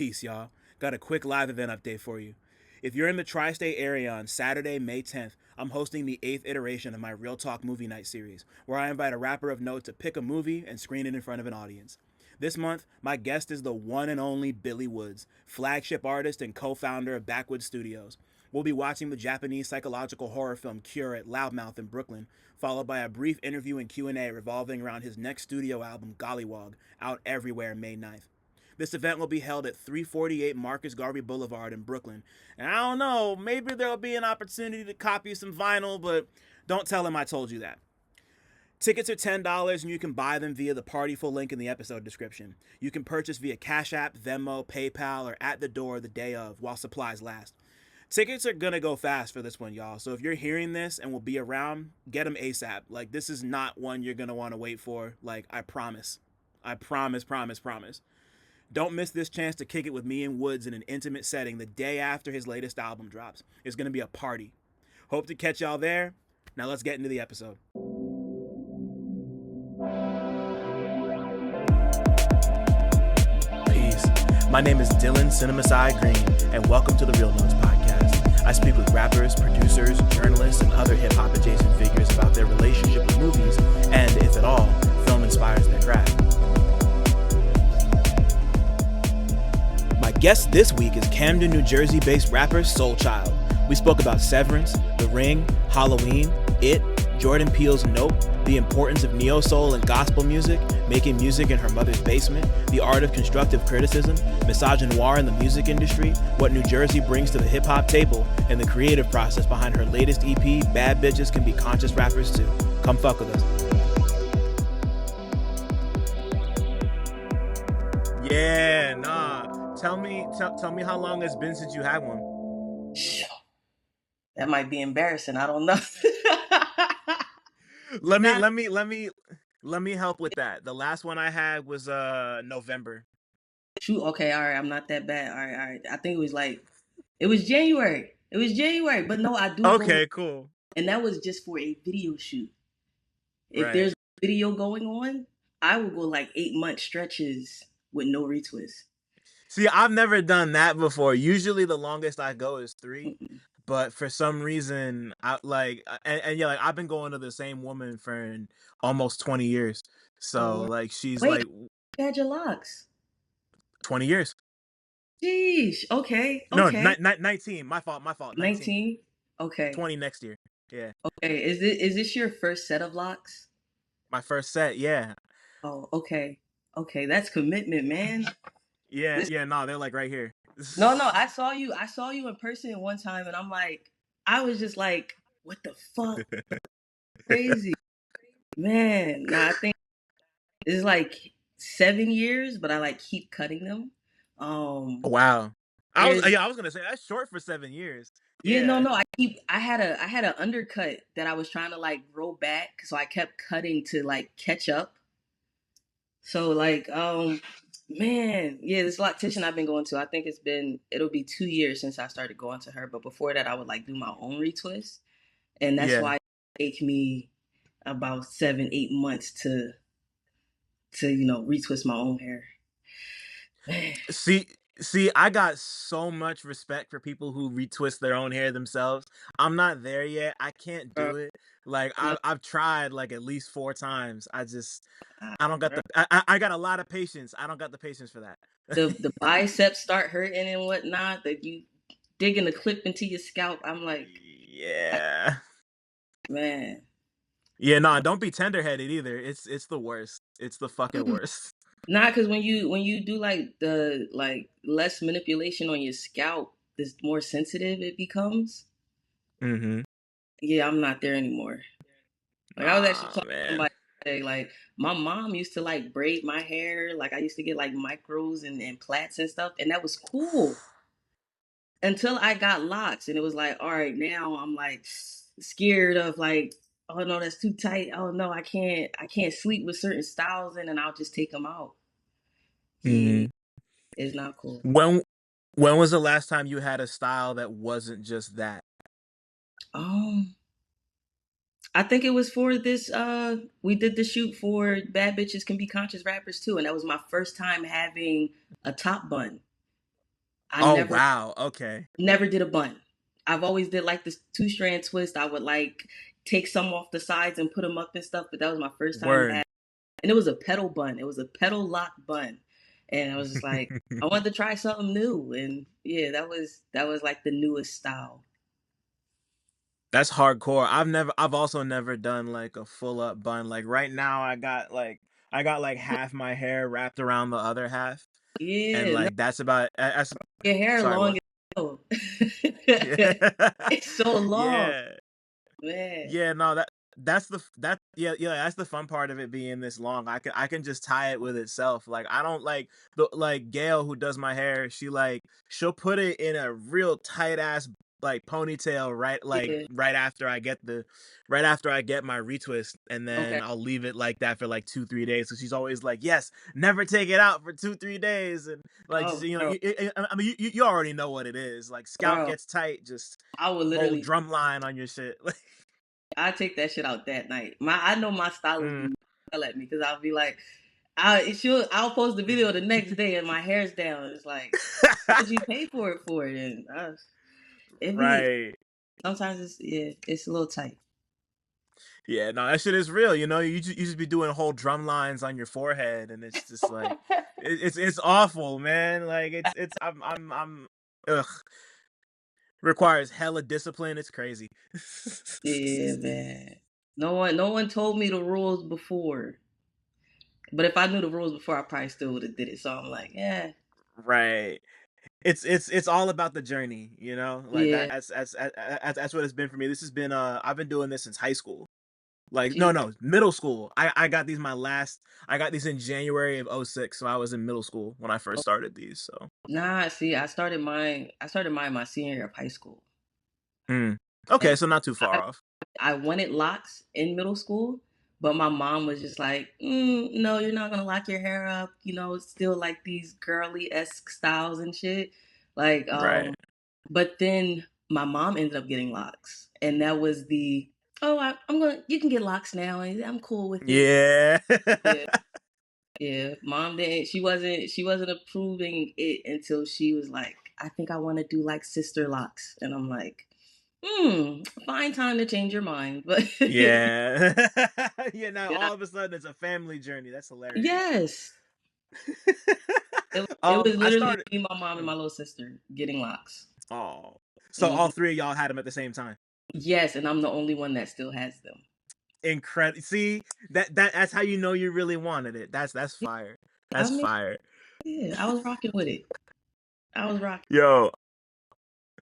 Peace, y'all. Got a quick live event update for you. If you're in the tri-state area on Saturday, May 10th, I'm hosting the 8th iteration of my Real Talk Movie Night series, where I invite a rapper of note to pick a movie and screen it in front of an audience. This month, my guest is the one and only Billy Woods, flagship artist and co-founder of Backwoods Studios. We'll be watching the Japanese psychological horror film Cure at Loudmouth in Brooklyn, followed by a brief interview and Q&A revolving around his next studio album, Gollywog, out everywhere May 9th. This event will be held at 348 Marcus Garvey Boulevard in Brooklyn. And I don't know, maybe there'll be an opportunity to copy some vinyl, but don't tell him I told you that. Tickets are $10 and you can buy them via the Partyful link in the episode description. You can purchase via Cash App, Venmo, PayPal, or at the door the day of while supplies last. Tickets are gonna go fast for this one, y'all. So if you're hearing this and will be around, get them ASAP. Like, this is not one you're gonna want to wait for. Like, I promise. I promise. Don't miss this chance to kick it with me and Woods in an intimate setting the day after his latest album drops. It's going to be a party. Hope to catch y'all there. Now let's get into the episode. Peace. My name is Dylan CineMasai Green, and welcome to the Real Notes podcast. I speak with rappers, producers, journalists, and other hip-hop adjacent figures about their relationship with movies, and, if at all, film inspires their craft. My guest this week is Camden, New Jersey-based rapper Sol ChYld. We spoke about Severance, The Ring, Halloween, It, Jordan Peele's Nope, the importance of neo-soul and gospel music, making music in her mother's basement, the art of constructive criticism, misogynoir in the music industry, what New Jersey brings to the hip-hop table, and the creative process behind her latest EP, Bad Bitches Can Be Conscious Rappers Too. Come fuck with us. Yeah, nah. Tell me how long it's been since you had one. That might be embarrassing. I don't know. Let me help with that. The last one I had was November. Shoot, okay, all right. I'm not that bad. All right. I think it was January. But no, I do. Okay, cool. And that was just for a video shoot. If Right. there's a video going on, I will go like 8-month stretches with no retwist. See, I've never done that before. Usually the longest I go is 3. Mm-mm. But for some reason, I've been going to the same woman for almost 20 years. So she's Wait, you had your locks. 20 years. Jeez. Okay. No, 19. My fault. 19. Okay. 20 next year. Yeah. Okay. Is this your first set of locks? My first set, yeah. Oh, okay. Okay, that's commitment, man. Yeah, they're like right here. No, I saw you in person one time, and I was just like, what the fuck? Crazy. Man, nah, I think it's like 7 years, but I keep cutting them. Wow. I was gonna say that's short for 7 years. Yeah, no, I had an undercut that I was trying to grow back, so I kept cutting to catch up. So man, yeah, this loctician I've been going to, I think it'll be 2 years since I started going to her. But before that, I would do my own retwist. And that's why it take me about 7-8 months to retwist my own hair. Man. See, I got so much respect for people who retwist their own hair themselves. I'm not there yet. I can't do it. I've tried at least 4 times. I don't got I got a lot of patience. I don't got the patience for that. The biceps start hurting and whatnot. That you digging the clip into your scalp. I'm like, yeah, man. Yeah, nah, don't be tenderheaded either. It's the worst. It's the fucking worst. Nah, because when you do the less manipulation on your scalp, the more sensitive it becomes. Mm-hmm. Yeah, I'm not there anymore. I was actually talking to somebody today, my mom used to braid my hair. I used to get micros and plaits and stuff, and that was cool. Until I got locks, and it was all right, now I'm scared of oh no, that's too tight. Oh no, I can't sleep with certain styles in, and I'll just take them out. Mm-hmm. It's not cool. When was the last time you had a style that wasn't just that? I think it was for this, we did the shoot for Bad Bitches Can Be Conscious Rappers Too, and that was my first time having a top bun. I Oh never wow. Okay. never did a bun. I've always did like this 2-strand twist. I would like take some off the sides and put them up and stuff, but that was my first time Word. at, and it was a pedal bun. It was a pedal lock bun. And I was just like, I wanted to try something new. And yeah, that was like the newest style. That's hardcore. I've also never done like a full up bun. Like right now I got like half my hair wrapped around the other half. And Yeah, no, like that's about that's your hair sorry, long what? as hell. Yeah. It's so long, Yeah. man. Yeah, no, yeah, that's the fun part of it being this long. I can just tie it with itself. Like I don't like the like Gail who does my hair, she'll put it in a real tight ass like ponytail Yeah. right after I get my retwist, and Okay. then I'll leave it like that for like 2 3 days. So she's always like, "Yes, never take it out for 2 3 days," and like just, Oh, bro, I mean you already know what it is. Like scalp bro. gets tight, just I would whole literally, drum line on your shit. I take that shit out that night. I know my stylist Mm. be yell at me because I'll be like, I'll post the video the next day and my hair's down. It's like, what did you pay for it for? And it be Right. sometimes it's a little tight. Yeah, no, that shit is real. You just be doing whole drum lines on your forehead, and it's just like it's awful, man. Like I'm ugh. Requires hella discipline. It's crazy. Yeah, man. No one told me the rules before. But if I knew the rules before, I probably still would have did it. So I'm like, yeah, Right. It's all about the journey, like yeah. that's what it's been for me. This has been I've been doing this since high school. Like Gee, no, middle school. I got these in January of '06, so I was in middle school when I first started these, so. nah. See, I started mine. I started mine my senior year of high school, Mm. Okay, and so not too I far off. I wanted locks in middle school, but my mom was just like, no, you're not gonna lock your hair up. It's still like these girly esque styles and shit. Like, Right. but then my mom ended up getting locks, and that was the, oh, you can get locks now, and I'm cool with it. Yeah. Yeah, yeah. Mom didn't. She wasn't approving it until she was like, I think I want to do like sister locks, and I'm like, fine time to change your mind, but Yeah. Yeah, now yeah, all of a sudden it's a family journey. That's hilarious. yes. It was I literally started me, my mom, and my little sister getting locks. Oh. So all Mhm. three of y'all had them at the same time. Yes, and I'm the only one that still has them. Incredible. See, that's how you know you really wanted it. That's Yeah, fire. I That's mean, fire. yeah, I was rocking with it. I was rocking. Yo,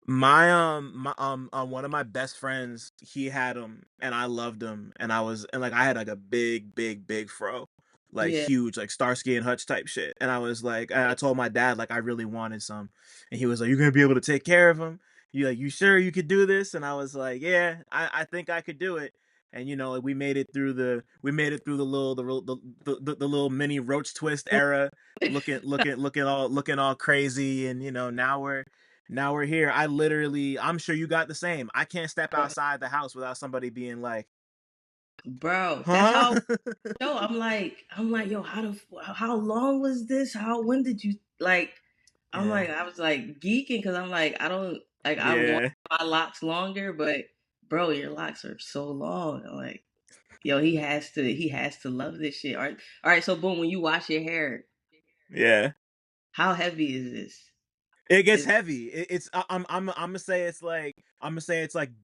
one of my best friends, he had him and I loved him, and like I had like a big fro, like Yeah, huge, like Starsky and Hutch type shit. And I was like, and I told my dad like I really wanted some, and he was like, "You're gonna be able to take care of him? You sure you could do this?" And I was like, "Yeah, I think I could do it." And like, we made it through the little mini roach twist era, looking all crazy, and now we're here. I'm sure you got the same. I can't step outside the house without somebody being like, bro. That's "Huh?" how. Yo, I'm like, yo, how long was this? When did you like? Yeah. I was like geeking because I'm like, I don't like, I want Yeah. my locks longer, but bro, your locks are so long. I'm like, yo, he has to love this shit. All right. So boom, when you wash your hair, Yeah. how heavy is this? It gets Is heavy. I'm gonna say it's like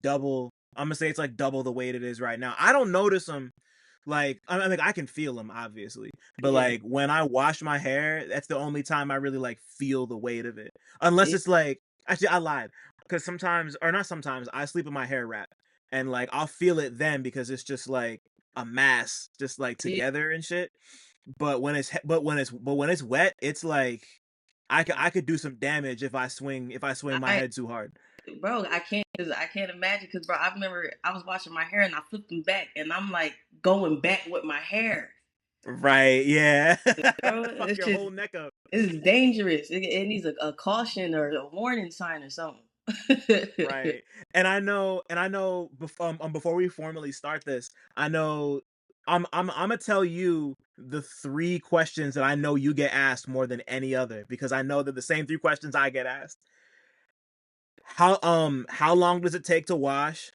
double. I'm gonna say it's like double the weight it is right now. I don't notice them. Like I mean, I can feel them obviously, but Yeah, like when I wash my hair, that's the only time I really like feel the weight of it. Unless yeah, it's like, actually I lied, because sometimes, or not sometimes, I sleep in my hair wrap, and like I'll feel it then because it's just like a mass, just like yeah. together and shit. But when it's wet, it's like I could do some damage if I swing my I head too hard. bro, I can't imagine because bro, I remember I was washing my hair and I flipped them back and I'm like going back with my hair. Right? Yeah. Bro, Fuck it's your just whole neck up. it's dangerous. It needs a caution or a warning sign or something. Right. And I know before we formally start this, I know I'm gonna tell you the 3 questions that I know you get asked more than any other, because I know that the same 3 questions I get asked. How long does it take to wash?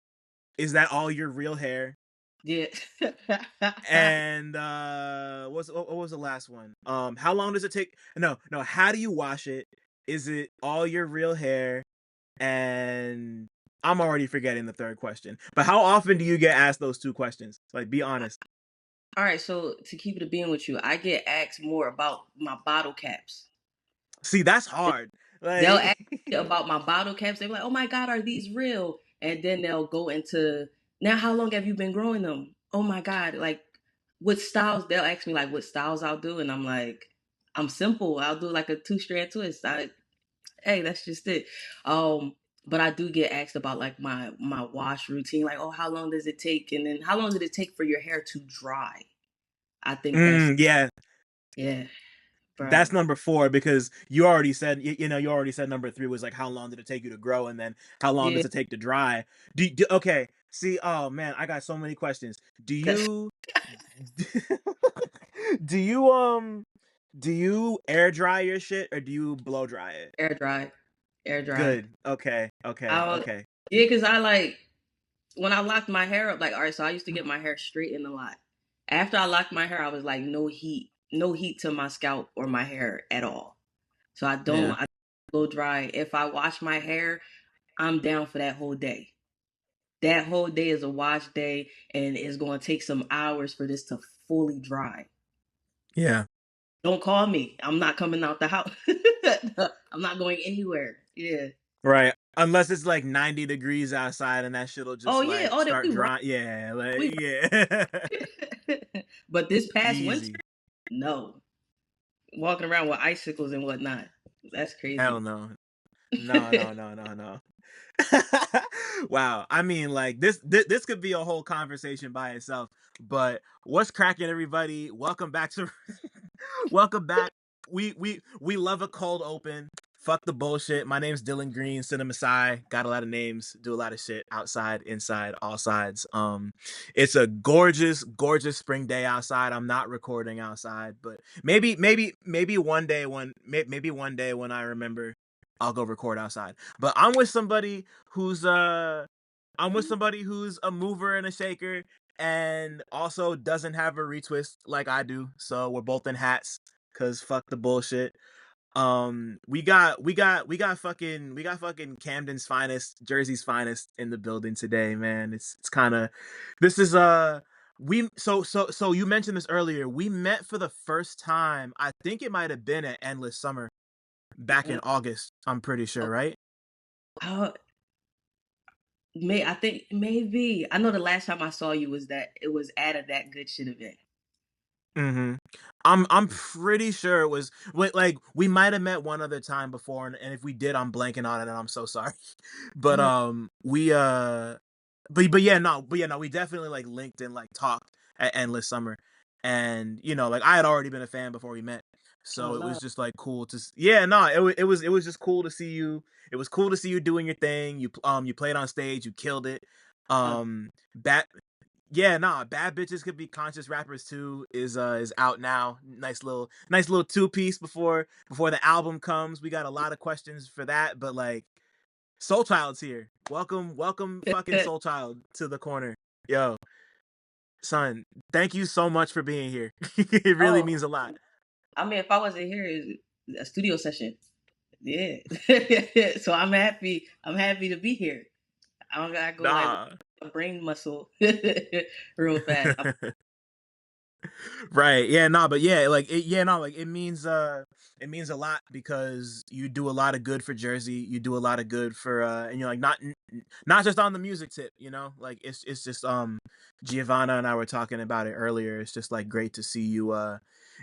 Is that all your real hair? Yeah. And what was the last one? How long does it take? No, how do you wash it? Is it all your real hair? And I'm already forgetting the third question. But how often do you get asked those 2 questions? Like, be honest. All right, so to keep it a being with you, I get asked more about my bottle caps. See, that's hard. They'll Like, ask me about my bottle caps. They're like, "Oh my God, are these real?" And then they'll go into, "Now, how long have you been growing them?" Oh my God, like what styles? They'll ask me like what styles I'll do, and I'm like, I'm simple. I'll do like a 2-strand twist. Hey, that's just it. Um, but I do get asked about like my wash routine, like, "Oh, how long does it take?" And then, "How long did it take for your hair to dry?" I think that's, yeah, yeah, that's bro. number 4, because you already said, you already said number 3 was like, how long did it take you to grow, and then how long Yeah, does it take to dry? Okay, see, oh man, I got so many questions. Do that's you do you do you air dry your shit, or do you blow dry it? air dry, air dry. Good. Okay. Okay. I Okay. Yeah, because I like when I locked my hair up. Like, all right, so I used to get my hair straightened a lot. After I locked my hair, I was like, no heat to my scalp or my hair at all. So Yeah. I blow dry. If I wash my hair, I'm down for that whole day. That whole day is a wash day, and it's going to take some hours for this to fully dry. Yeah. Don't call me. I'm not coming out the house. I'm not going anywhere. Yeah. Right. Unless it's like 90 degrees outside and that shit'll Oh just yeah. like Oh, that start we right. drying. Yeah. Like, We yeah. right. But this past winter, Easy. no. Walking around with icicles and whatnot. That's Hell crazy. no. No, no, no, no, no. Wow. I mean, like this could be a whole conversation by itself. But what's cracking, everybody? Welcome back to welcome back. We love a cold open. Fuck the bullshit. My name's Dylan Green, CineMasai. Got a lot of names, do a lot of shit outside, inside, all sides. It's a gorgeous, gorgeous spring day outside. I'm not recording outside, but maybe one day maybe one day when I remember, I'll go record outside. But I'm with somebody who's a mover and a shaker, and also doesn't have a retwist like I do. So we're both in hats, cause fuck the bullshit. We got fucking Camden's finest, Jersey's finest in the building today, man. It's kind of this is we so you mentioned this earlier. We met for the first time. I think it might have been at Endless Summer back in August. I'm pretty sure, right? Oh, I think maybe. I know the last time I saw you was that it was at a that good shit event. Mm-hmm. I'm pretty sure it was like we might have met one other time before, and if we did, I'm blanking on it, and I'm so sorry. But Oh, we but yeah, no, we definitely like linked and like talked at Endless Summer, and like I had already been a fan before we met, oh so it was love. just like cool to yeah, no, it was just cool to see you. It was cool to see you doing your thing. You played on stage, you killed it. Oh, Bat Yeah, nah, Bad Bitches Could Be Conscious Rappers too is out now. Nice little 2 piece before the album comes. We got a lot of questions for that, but like Soul Child's here. Welcome fucking Soul Child to the corner. Yo, son, thank you so much for being here. It really oh. means a lot. I mean, if I wasn't here, it's a studio session. Yeah. So I'm happy. I'm happy to be here. I don't gotta go like Nah. a brain muscle real fast. Right. Yeah, nah, but yeah, like it means a lot, because you do a lot of good for Jersey. You do a lot of good for and you're like not just on the music tip, Like it's just Giovanna and I were talking about it earlier. It's just like great to see you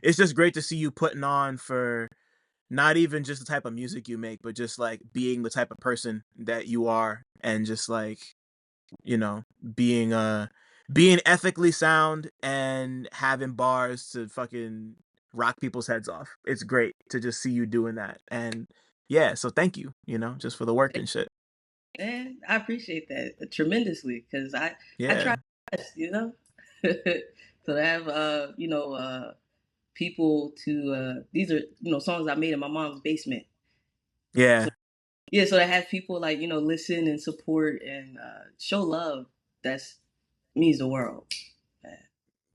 it's just great to see you putting on for not even just the type of music you make, but just like being the type of person that you are, and just like you know, being being ethically sound and having bars to fucking rock people's heads off. It's great to just see you doing that. And yeah, so thank you, just for the work and shit. And I appreciate that tremendously because I try Yeah. my best, So they have people to these are songs I made in my mom's basement. So Yeah. yeah, so to have people like listen and support and show love, that's means the world.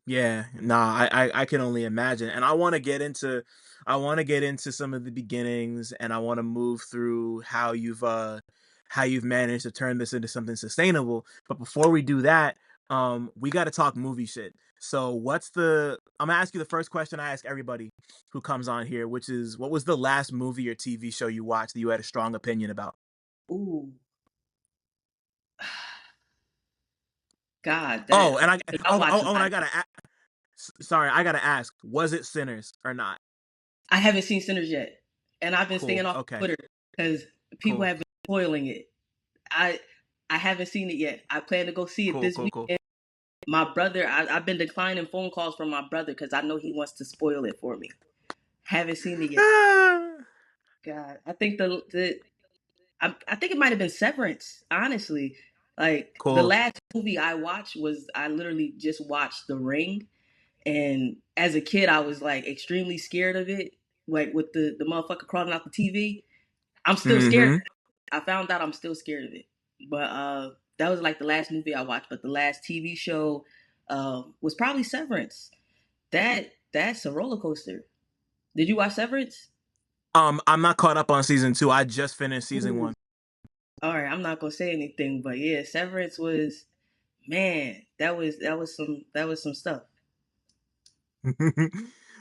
Yeah, nah, I can only imagine, and I want to get into some of the beginnings, and I want to move through how you've managed to turn this into something sustainable. But before we do that, we got to talk movie shit. So I'm gonna ask you the first question I ask everybody who comes on here, which is, what was the last movie or TV show you watched that you had a strong opinion about? Ooh, God, that Oh, and I I watch a and lot. sorry, I gotta ask, was it Sinners or not? I haven't seen Sinners yet, and I've been Cool. staying off Okay. Twitter because people Cool. have been spoiling it. I I haven't seen it yet. I plan to go see it Cool. this Cool. Cool. weekend. My brother, I've been declining phone calls from my brother because I know he wants to spoil it for me. Haven't seen it yet. God, I think I think it might have been Severance. Honestly, like the Cool. last movie I watched was I literally just watched The Ring, and as a kid I was like extremely scared of it, like with the motherfucker crawling out the TV. I'm still scared. Mhm. I found out I'm still scared of it, but that was like the last movie I watched. But the last TV show was probably Severance. That's a roller coaster. Did you watch Severance? I'm not caught up on season 2. I just finished season Ooh. 1. All right, I'm not gonna say anything, but yeah, Severance was man, that was some stuff.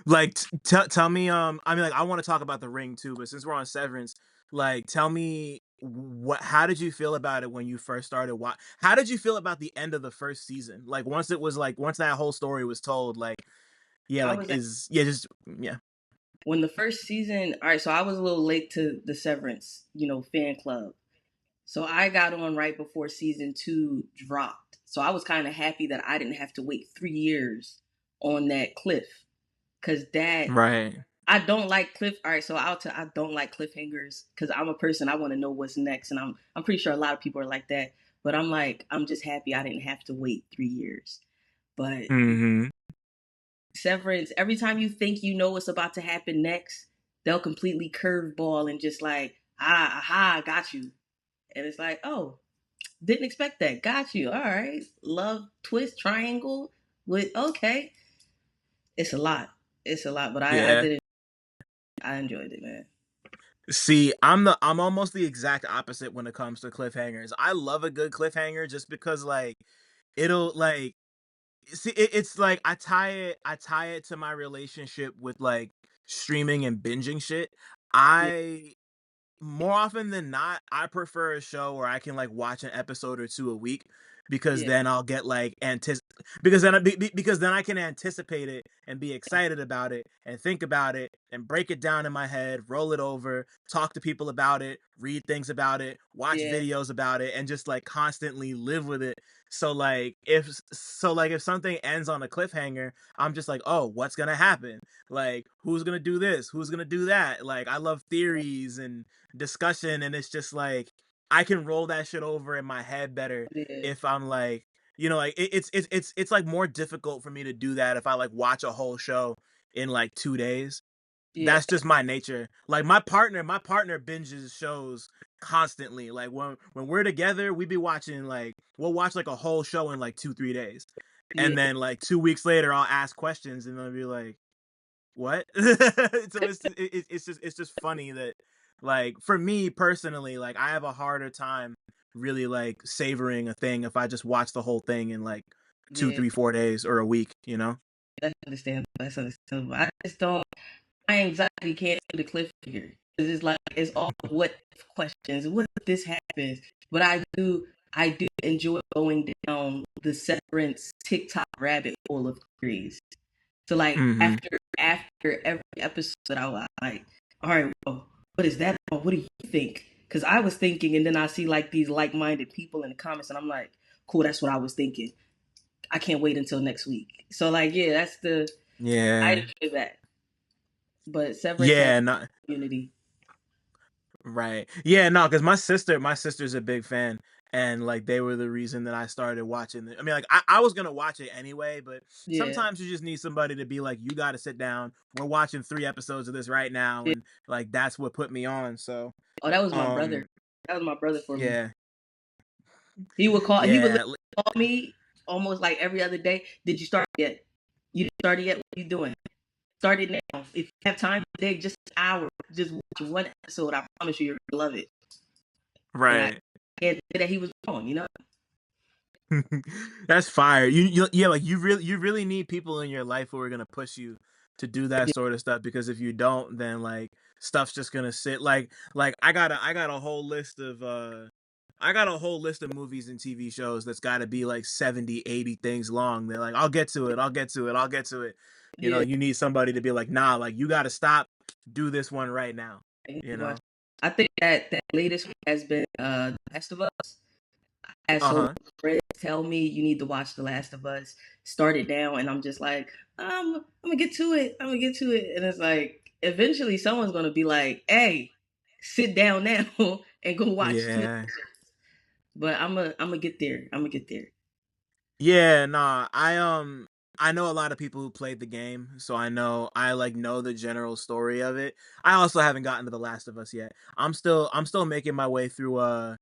Like, tell me, I mean, like, I want to talk about The Ring too, but since we're on Severance, like, tell me, how did you feel about it when you first started how did you feel about the end of the first season? Like, once that whole story was told, like, yeah, I like, was just yeah. when the first season. All right, so I was a little late to the Severance, fan club. So I got on right before season 2 dropped. So I was kind of happy that I didn't have to wait 3 years on that cliff, because that Right. I don't like cliff. All right, so I don't like cliffhangers because I'm a person, I want to know what's next, and I'm pretty sure a lot of people are like that. But I'm just happy I didn't have to wait 3 years. But Mhm. Severance, every time you think you know what's about to happen next, they'll completely curveball and just like aha, got you, and it's like, oh, didn't expect that, got you, all right, love twist triangle with okay, it's a lot, but I Yeah. did it. I enjoyed it, man. See, I'm almost the exact opposite when it comes to cliffhangers. I love a good cliffhanger just because, like, it'll, like, see, it's like I tie it to my relationship with, like, streaming and binging shit. Yeah, I More often than not, I prefer a show where I can, like, watch an episode or 2 a week, because yeah, then I'll get, like, because then because then I can anticipate it and be excited about it and think about it and break it down in my head, roll it over, talk to people about it, read things about it, watch yeah, videos about it, and just, like, constantly live with it. So, like, if something ends on a cliffhanger, I'm just like, "Oh, what's gonna happen? Like, who's gonna do this? Who's gonna do that?" Like, I love theories and discussion, and it's just like I can roll that shit over in my head better yeah, if I'm like, like, it's like more difficult for me to do that if I, like, watch a whole show in, like, 2 days. yeah, That's just my nature. Like, my partner binges shows constantly. Like, when we're together, we'll watch, like, a whole show in, like, 2 3 days, yeah, and then, like, 2 weeks later I'll ask questions and they'll be like, what? So it's just funny that, like, for me personally, like, I have a harder time really, like, savoring a thing if I just watch the whole thing in, like, two, yeah. 3 4 days or a week, That's understandable. That's understandable. I just don't. My anxiety can't do the cliffhanger. It's like it's all what if questions. What if this happens? But I do enjoy going down the Severance TikTok rabbit hole of theories. So like Mm-hmm. after every episode, I was like, all right, well, what is that? What do you think? Because I was thinking, and then I see like these like-minded people in the comments, and I'm like, cool, that's what I was thinking. I can't wait until next week. So like, yeah, I Yeah. enjoy that. But Severance has Yeah, not community. Right. Yeah, no, because my sister's a big fan, and like they were the reason that I started watching it. I mean, like I was gonna watch it anyway, but Yeah. sometimes you just need somebody to be like, you got to sit down. We're watching 3 episodes of this right now, Yeah. and like that's what put me on. So, Oh, that was my brother. um, That was my brother for me. yeah, He would call. He would yeah, literally call me almost like every other day. Did you start yet? You didn't start it yet? What are you doing? Start it now. If you have time today, just an hour, just watch one episode. I promise you, you're gonna love it. And I right. can't say that he was wrong. You know? That's fire. Yeah, like you really need people in your life who are gonna push you to do that Yeah. sort of stuff, because if you don't, then like stuff's just gonna sit like I got a whole list of movies and TV shows that's got to be like 70, 80 things long. They're like, I'll get to it, I'll get to it, I'll get to it. Yeah. You need somebody to be like, nah, like you got to stop, do this one right now. I need You to watch. know? I think that latest one has been The Last of Us. I had so Uh-huh. many friends tell me you need to watch The Last of Us. Start it now, and I'm just like, I'm gonna get to it. I'm gonna get to it, and it's like eventually someone's gonna be like, hey, sit down now and go watch two Yeah. episodes. But I'm gonna get there. I'm gonna get there. Yeah, nah. I know a lot of people who played the game, so I know the general story of it. I also haven't gotten to The Last of Us yet. I'm still making my way through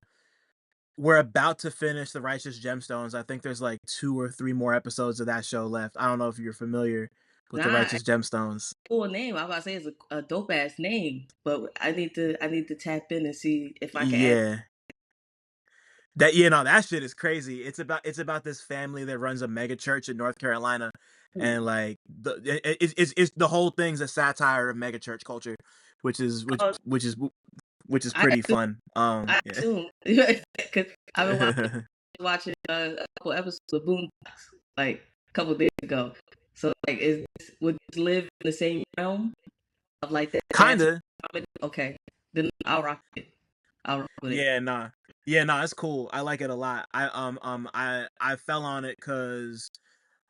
we're about to finish The Righteous Gemstones. I think there's like 2 or 3 more episodes of that show left. I don't know if you're familiar with The Nah, Righteous Gemstones. cool name. I was about to say it's a dope ass name, but I need to tap in and see if I can add. Yeah. That shit is crazy. It's about this family that runs a mega church in North Carolina, Ooh. and like it's the whole thing's a satire of mega church culture, which is which Oh, which is which is I pretty assume. fun. I Yeah. assume because I've been watching a couple episodes of Boondocks like a couple days ago. So like, would this live in the same realm of like that satire Kinda. comedy? Okay, then I'll rock it. I'll rock with it. Yeah, nah. Yeah, nah, it's cool. I like it a lot. I fell on it cuz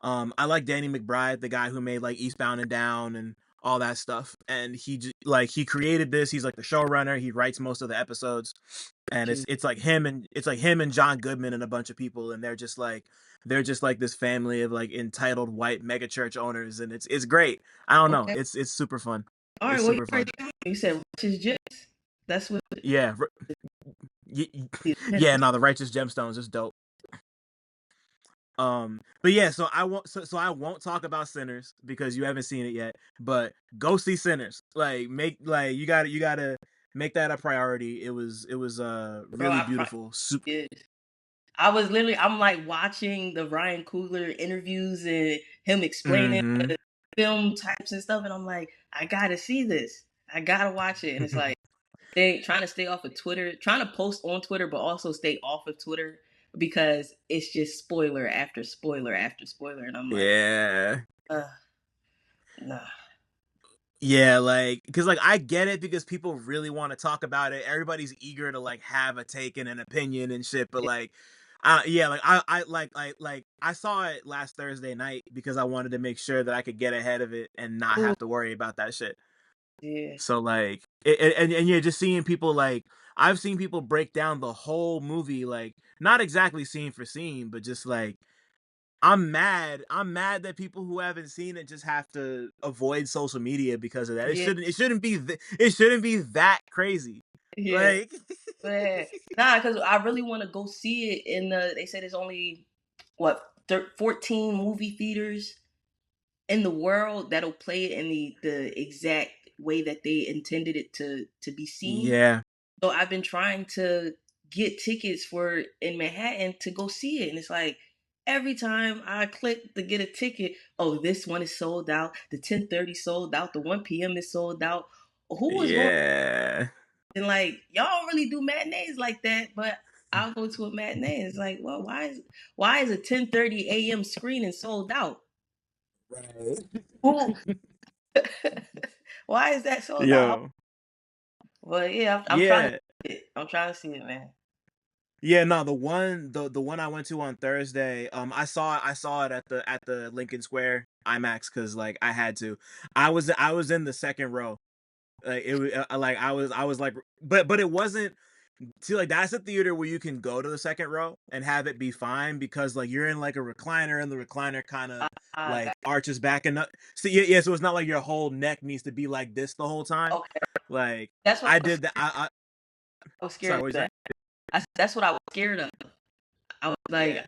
I like Danny McBride, the guy who made like Eastbound and Down and all that stuff. And he created this. He's like the showrunner. He writes most of the episodes, and Gee, it's like him and John Goodman and a bunch of people, and they're just like this family of like entitled white megachurch owners, and it's great. I don't know. okay. It's super fun. All right. It's Well, you super fun. already got me. You said Righteous Gist. That's what. Yeah. Yeah. No, the Righteous Gemstones is dope. But yeah, so I won't talk about Sinners because you haven't seen it yet. But go see Sinners. You gotta make that a priority. It was Bro, really beautiful. yeah. I was literally, I'm like watching the Ryan Coogler interviews and him explaining Mm-hmm. the film types and stuff, and I'm like, I gotta see this. I gotta watch it. And it's like, trying to stay off of Twitter, trying to post on Twitter, but also stay off of Twitter because it's just spoiler after spoiler after spoiler. And I'm like, Yeah. uh, nah. Yeah, like, cause like I get it because people really want to talk about it. Everybody's eager to like have a take and an opinion and shit. But like, yeah, like I saw it last Thursday night because I wanted to make sure that I could get ahead of it and not Ooh, have to worry about that shit. yeah. So like, and yeah, just seeing people like I've seen people break down the whole movie, like not exactly scene for scene, but just like I'm mad. I'm mad that people who haven't seen it just have to avoid social media because of that. It Yeah. shouldn't. It shouldn't be. It shouldn't be that crazy. Yeah. Like, Man. Nah, because I really want to go see it in they said there's only, what, 14 movie theaters in the world that'll play it in the exact way that they intended it to be seen. yeah, So I've been trying to get tickets for in Manhattan to go see it, and it's like every time I click to get a ticket, oh, this one is sold out. The 10:30 sold out. The 1 p.m. is sold out. Who is going? yeah, And like, y'all don't really do matinees like that, but I'll go to a matinee. It's like, well, why is a 10:30 a.m. screening sold out? right. Who? Why is that sold out? Yo, But yeah, I'm trying to yeah, see it. I'm trying to see it, man. yeah. No, the one I went to on Thursday. I saw it at the Lincoln Square IMAX because like I had to. I was in the second row. Like it was like I was like, but it wasn't. See, like that's a theater where you can go to the second row and have it be fine because like you're in like a recliner and the recliner kind of Got like arches back and up. So yeah, so it's not like your whole neck needs to be like this the whole time. okay. Like That's what I I was did that. scared. I was Sorry, scared what of you say? that. That's what I was scared of. I was like, Yeah,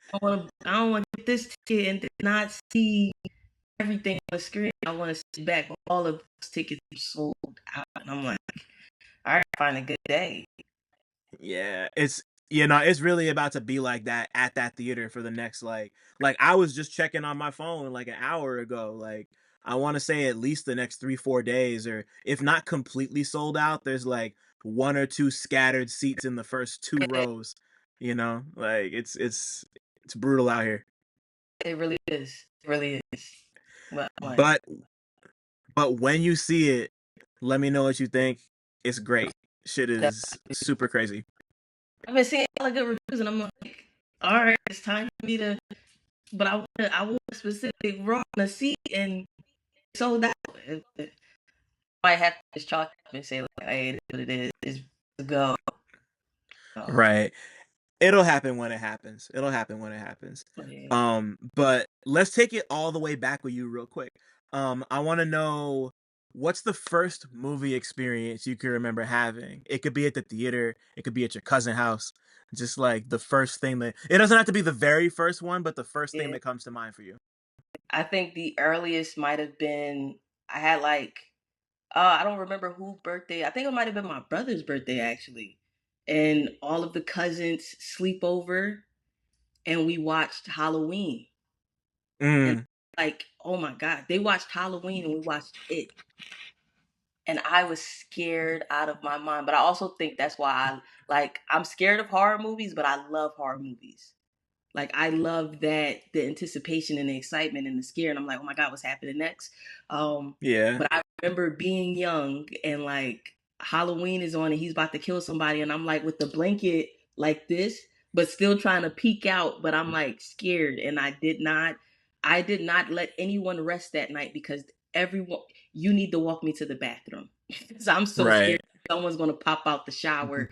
I don't want to get this ticket and not see everything on the screen. I want to sit back, but all of those tickets are sold out, and I'm like, all right, find a good day. yeah. It's it's really about to be like that at that theater for the next like I was just checking on my phone like an hour ago. Like I want to say at least the next 3 4 days, or if not completely sold out, there's like one or two scattered seats in the first two Yeah, rows. Like it's brutal out here. it really is. It really is. But I'm like, But when you see it, let me know what you think. It's great. Shit is super crazy. I've been seeing a lot of good reviews, and I'm like, all right, it's time for me to. But I want a specific row on a seat, and sold out. Might have to just chalk up and say like, hey, it is what it is. It's go. Oh, Right. It'll happen when it happens. It'll happen when it happens. yeah. But let's take it all the way back with you real quick. I want to know what's the first movie experience you can remember having. It could be at the theater, it could be at your cousin's house. Just like the first thing that it doesn't have to be the very first one, but the first thing Yeah. that comes to mind for you. I think the earliest might have been I had like I don't remember whose birthday. I think it might have been my brother's birthday actually. And all of the cousins sleep over and we watched Halloween. And Mm, like, oh my God, they watched Halloween and we watched it. And I was scared out of my mind. But I also think that's why I'm scared of horror movies, but I love horror movies. Like I love that the anticipation and the excitement and the scare, and I'm like, oh my god, what's happening next? yeah. But I remember being young and like Halloween is on and he's about to kill somebody, and I'm like with the blanket like this, but still trying to peek out, but I'm like scared, and I did not let anyone rest that night because everyone, you need to walk me to the bathroom because I'm so Right. scared someone's gonna pop out the shower.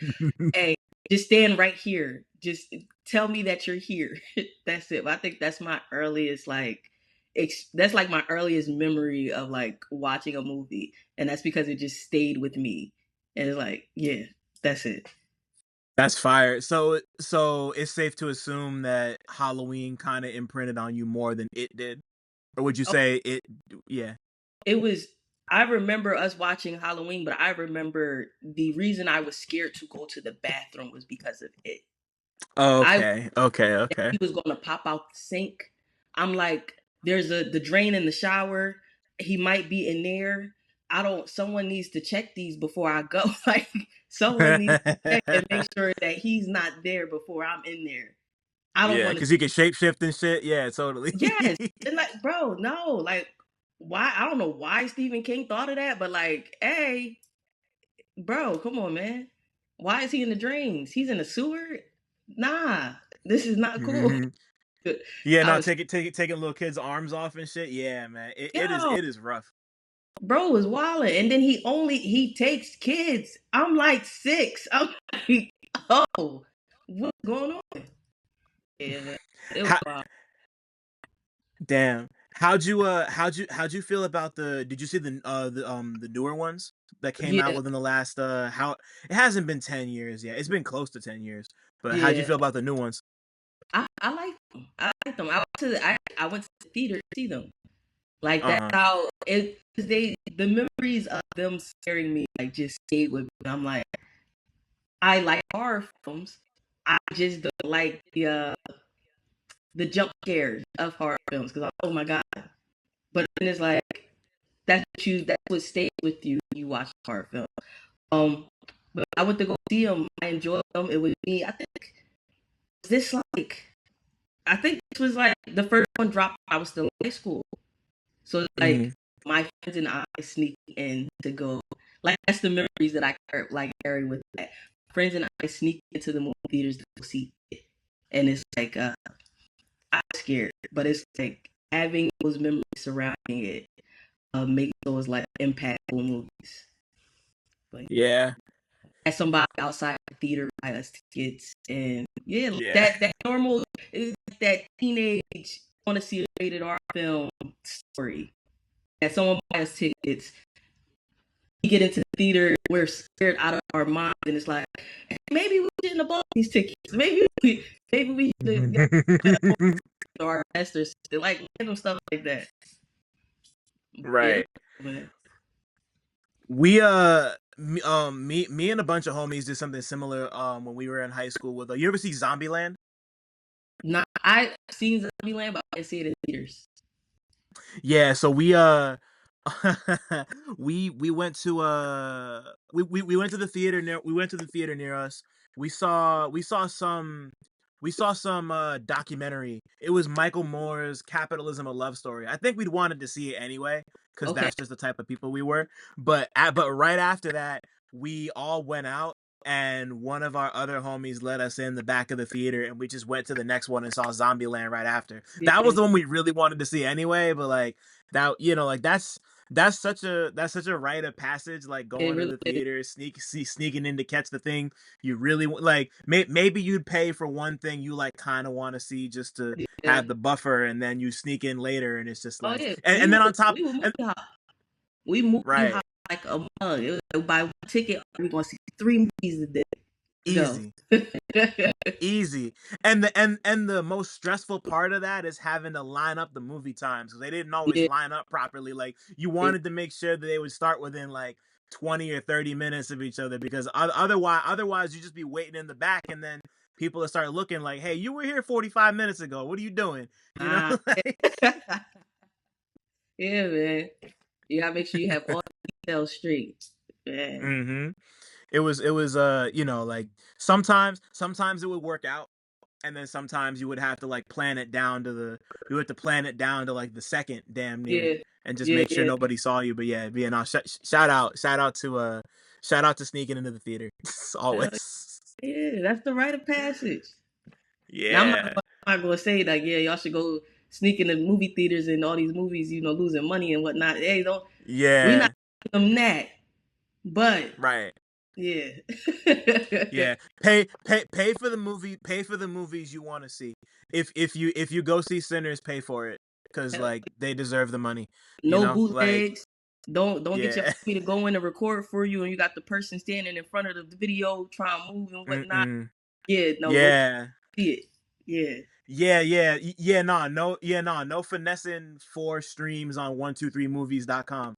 Hey, just stand right here. Just tell me that you're here. That's it. But I think that's my earliest that's like my earliest memory of like watching a movie, and that's because it just stayed with me. And it's like, yeah, that's it. That's fire. So it's safe to assume that Halloween kind of imprinted on you more than it did, or would you Oh, say it? Yeah. it was. I remember us watching Halloween, but I remember the reason I was scared to go to the bathroom was because of it. I Okay. Okay. Okay. he was going to pop out the sink. I'm like, there's the drain in the shower. He might be in there. I don't. Someone needs to check these before I go. Like someone needs to check and make sure that he's not there before I'm in there. I don't Yeah, want to. because he can shapeshift and shit. Yeah, totally. Yes, and like, bro, no, like, why? I don't know why Stephen King thought of that, but like, hey, bro, come on, man. Why is he in the drains? He's in the sewer. Nah, this is not cool. Mhm. Yeah, I no, was taking little kids' arms off and shit. Yeah, man, yo, it is rough. bro was wilding, and then he takes kids. I'm like 6. I'm like, oh, what's going on? Yeah, man, it was How, wild. damn. How'd you feel about the? Did you see the newer ones that came out Yeah, within the last how it hasn't been 10 years yet. It's been close to 10 years. But how'd you yeah. feel about the new ones? I like them. I like them. I went to the theater to see them. Like Uh that's huh. how it. Cause the memories of them scaring me like just stayed with me. I'm like, I like horror films. I just don't like the jump scares of horror films because oh my god. But then it's like that's what stays with you when you watch a horror film. Um, but I went to go see them. I enjoyed them. It was me. This like I think this was like the first one dropped. I was still in high school, so Hmm. like my friends and I sneak in to go. Like that's the memories that like carry with that. Friends and I sneak into the movie theaters to go see it, and it's like I'm scared, but it's like having those memories surrounding it makes those like impactful movies. Yeah. Had somebody outside the theater buy us tickets, and yeah, like Yeah. that normal, that teenage want to see a rated R film story. That someone buy us tickets, we get into the theater, we're scared out of our minds, and it's like, hey, maybe we shouldn't have bought these tickets. Maybe we should have got our best or something, like random stuff like that. Yeah, Right. but We me and a bunch of homies did something similar when we were in high school with you ever see Zombieland? not I seen Zombieland, but I didn't see it in theaters. Yeah, so we we went to we went to the theater near us. We saw some documentary. It was Michael Moore's Capitalism: A Love Story. I think we'd wanted to see it anyway cuz Okay, that's just the type of people we were. But right after that, we all went out and one of our other homies let us in the back of the theater and we just went to the next one and saw Zombieland right after. That was yeah, the one we really wanted to see anyway, but like that, like that's such a rite of passage, like it going to really the is. theater, sneaking in to catch the thing you really like. Maybe you'd pay for one thing you like kind of want to see just to Yeah. have the buffer, and then you sneak in later, and it's just Oh like, yeah, and then on top, we would movie and hop. We movie right, hop like a mug. It was like, buy one ticket, we're gonna see 3 movies a day. Let's easy. go. Easy. And the most stressful part of that is having to line up the movie times because they didn't always Yeah, line up properly. Like you yeah. wanted to make sure that they would start within like 20 or 30 minutes of each other because otherwise you just be waiting in the back and then people will start looking like, hey, you were here 45 minutes ago. What are you doing? You know? Ah, yeah, man. You gotta make sure you have all the details straight. Man. Mm-hmm. It was like sometimes it would work out, and then sometimes you would have to like plan it down to like the second damn near Yeah, and just yeah, make sure yeah. nobody saw you. But yeah, no, shout out to sneaking into the theater Hell always. yeah, that's the rite of passage. Now Yeah. I'm not gonna say like, yeah, y'all should go sneak into movie theaters and all these movies, losing money and whatnot. Hey, don't we not Yeah. doing that. But Right. yeah. Yeah. Pay for the movies you want to see. If you go see Sinners, pay for it because like they deserve the money. No Like bootlegs. Don't get your yeah. homie to go in and record for you and you got the person standing in front of the video trying to move and whatnot. Mm-mm. Yeah, no, go Yeah. see it. Yeah. Yeah, no finessing 4 streams on 123movies.com.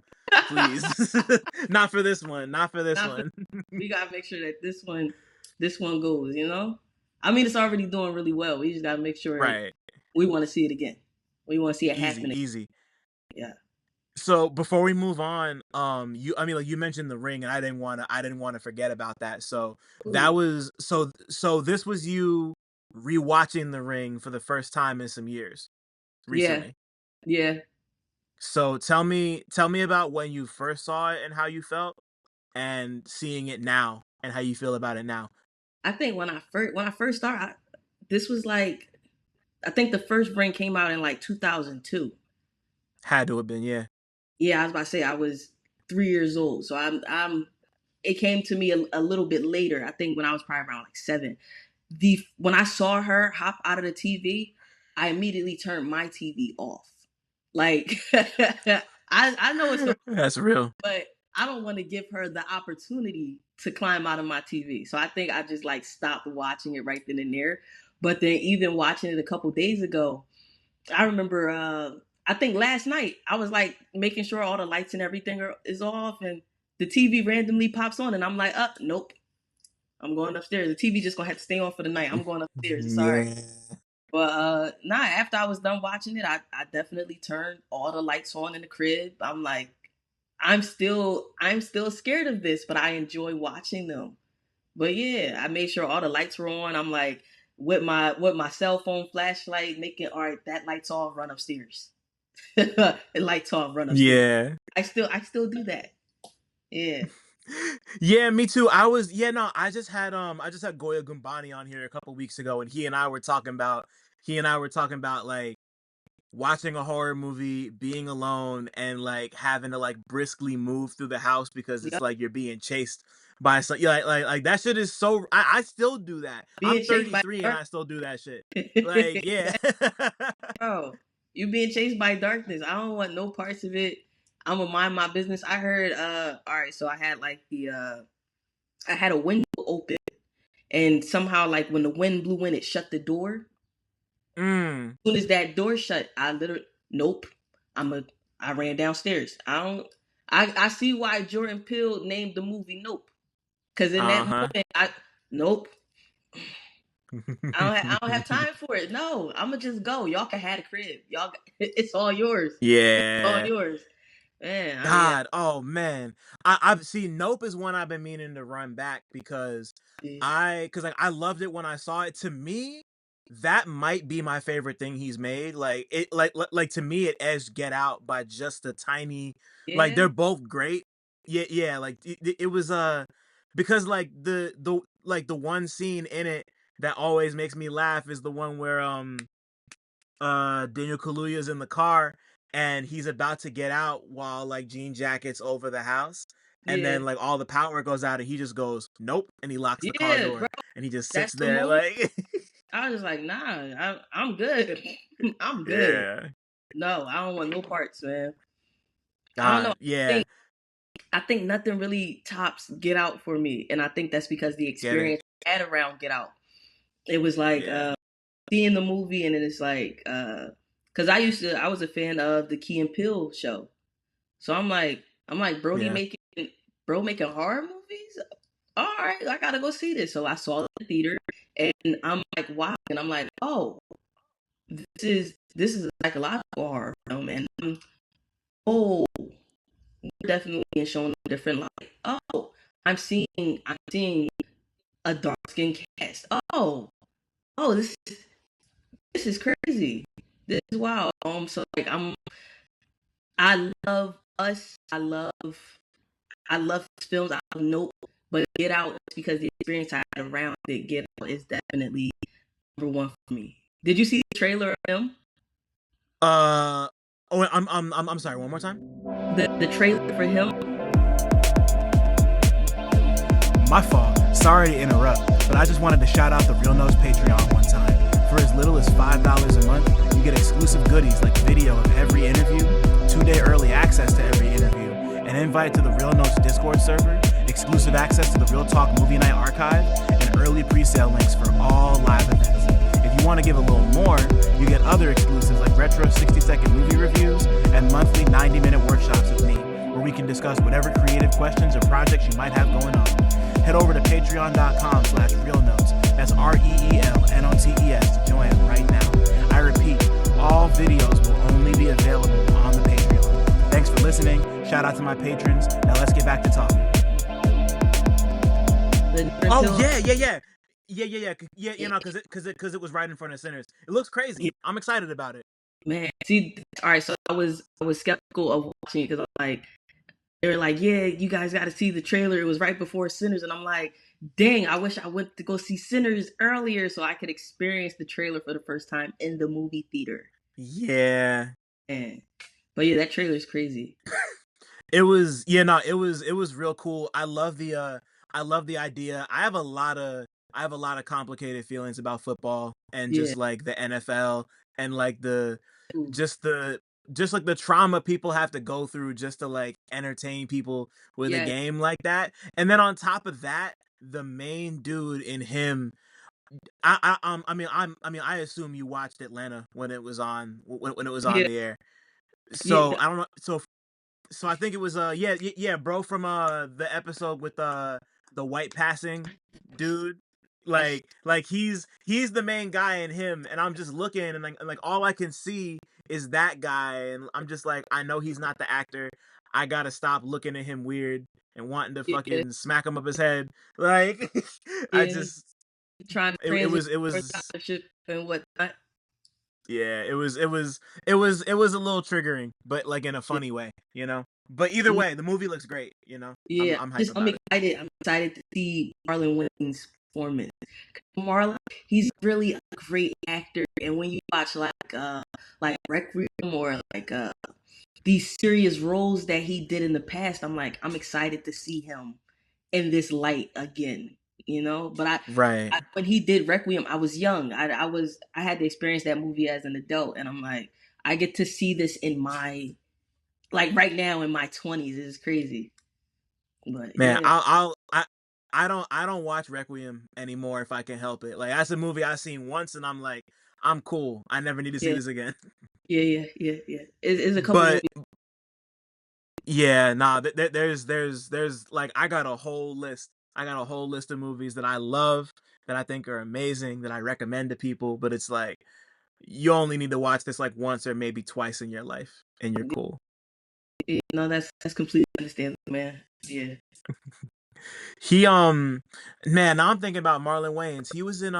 Please. Not for this one. Not for this Not for, one. we gotta make sure that this one goes. I mean, it's already doing really well. We just gotta make sure Right. we want to see it again. We want to see it Easy, happening. easy. Yeah. So before we move on, like you mentioned The Ring, and I didn't want to forget about that. So that Ooh. was so this was you rewatching The Ring for the first time in some years Yeah. recently. Yeah. So tell me about when you first saw it and how you felt, and seeing it now and how you feel about it now. I think when I first started, this was like I think the first Brain came out in like 2002. Had to have been, yeah. Yeah, I was about to say I was 3 years old, so I'm. It came to me a little bit later. I think when I was probably around like 7. When I saw her hop out of the TV, I immediately turned my TV off. Like I know it's the That's real. but I don't want to give her the opportunity to climb out of my TV. So I think I just like stopped watching it right then and there. But then even watching it a couple days ago, I remember I think last night I was like making sure all the lights and everything is off and the TV randomly pops on and I'm like, nope. I'm going upstairs. The TV just gonna have to stay on for the night. I'm going upstairs. It's all right. Yeah. But nah, after I was done watching it, I definitely turned all the lights on in the crib. I'm like, I'm still scared of this, but I enjoy watching them. But yeah, I made sure all the lights were on. I'm like with my cell phone flashlight, making all right, that light's off, run upstairs. The lights off, run upstairs. Yeah. I still do that. Yeah. Yeah, me too. I just had Goya Gumbani on here a couple weeks ago, and he and I were talking about like watching a horror movie, being alone, and like having to like briskly move through the house because it's Yep. like you're being chased by some. Yeah, like that shit is so. I still do that. I'm Being chased by 33 and dark. I still do that shit. Like, yeah. Bro, you being chased by darkness. I don't want no parts of it. I'm gonna mind my business. I heard all right, so I had like I had a window open and somehow like when the wind blew in it shut the door. Mm. As soon as that door shut, I literally nope. I ran downstairs. I see why Jordan Peele named the movie Nope. Cause in that Uh moment I nope. I don't have huh. time for it. No, I'm gonna just go. Y'all can have the crib. It's all yours. It's all Yeah. yours. Man, yeah. God, oh man, I've seen Nope is one I've been meaning to run back because like I loved it when I saw it. To me, that might be my favorite thing he's made. Like it, like to me, it edged Get Out by just a tiny. Like Yeah, they're both great. Yeah, yeah. Like it was because like the one scene in it that always makes me laugh is the one where Daniel Kaluuya's in the car and he's about to get out while like Jean Jacket's over the house, and yeah, then like all the power goes out and he just goes nope and he locks the car yeah, bro. door and he just That's sits the there moment. like I was like, nah, I'm good. I'm good. yeah. No, I don't want no parts, man. I don't know. God, yeah. I think nothing really tops Get Out for me, and I think that's because the Get it. experience I had around Get Out. It was like Yeah. seeing the movie, and then it's like because I was a fan of the Key and Peele show, so I'm like Yeah. Bro making horror movies. All right, I gotta go see this. So I saw it in the theater, and I'm like, wow, and I'm like, oh, this is a psychological horror film, and oh, definitely being shown a different light. Oh, I'm seeing a dark skinned cast. Oh, this is crazy. This is wild. So like I love us. I love films. I love Nope, but Get Out is because the experience I had around it. Get Out is definitely number one for me. Did you see the trailer of him? Uh oh, I'm sorry. One more time. The trailer for him? My fault. Sorry to interrupt, but I just wanted to shout out the Real Notes Patreon one time. For as little as $5 a month, you get exclusive goodies like video of every interview, 2-day early access to every interview, an invite to the Real Notes Discord server, exclusive access to the Real Talk Movie Night archive, and early pre-sale links for all live events. If you want to give a little more, you get other exclusives like retro 60-second movie reviews and monthly 90-minute workshops with me, where we can discuss whatever creative questions or projects you might have going on. Head over to patreon.com/realnotes. That's REELNOTES to join right now. I repeat, all videos will only be available on the Patreon. Thanks for listening. Shout out to my patrons. Now let's get back to talking. Oh yeah. You know, because it was right in front of Sinners. It looks crazy. I'm excited about it. Man, see, all right. So I was skeptical of watching it because I'm like, they were like, yeah, you guys got to see the trailer. It was right before Sinners, and I'm like, dang, I wish I went to go see Sinners earlier so I could experience the trailer for the first time in the movie theater. Yeah. And but yeah, that trailer is crazy. It was it was real cool. I love the idea. I have a lot of complicated feelings about football and Yeah. just like the NFL and like the Ooh. just the just like the trauma people have to go through just to like entertain people with a Yeah. game like that. And then on top of that, the main dude in him I assume you watched Atlanta when it was on when it was on Yeah. the air. Yeah. So I don't know. So I think it was yeah bro from the episode with the white passing dude, like he's the main guy in him, and I'm just looking and like all I can see is that guy, and I'm just like, I know he's not the actor. I gotta stop looking at him weird and wanting to Yeah. fucking smack him up his head. Like I Yeah. just Trying to it transit was it for was scholarship and whatnot. yeah, it was a little triggering, but like in a Yeah. funny way, you know. But either way, the movie looks great, you know. Yeah. I'm hype I'm about it. excited. I'm excited to see Marlon Wayne's performance. Marlon, he's really a great actor. And when you watch like Requiem or like these serious roles that he did in the past, I'm like, I'm excited to see him in this light again. You know, but Right. when he did Requiem, I was young. I had to experience that movie as an adult, and I'm like, I get to see this in my like right now in my 20s. It's crazy, but Man, yeah, I don't watch Requiem anymore if I can help it. Like that's a movie I've seen once and I'm like, I'm cool. I never need to see yeah, this again. yeah. It's a couple But movies. yeah, nah, there's like I got a whole list. I got a whole list of movies that I love, that I think are amazing, that I recommend to people, but it's like you only need to watch this like once or maybe twice in your life and you're cool. No, that's completely understandable, man. Yeah, He man, now I'm thinking about Marlon Wayans. He was in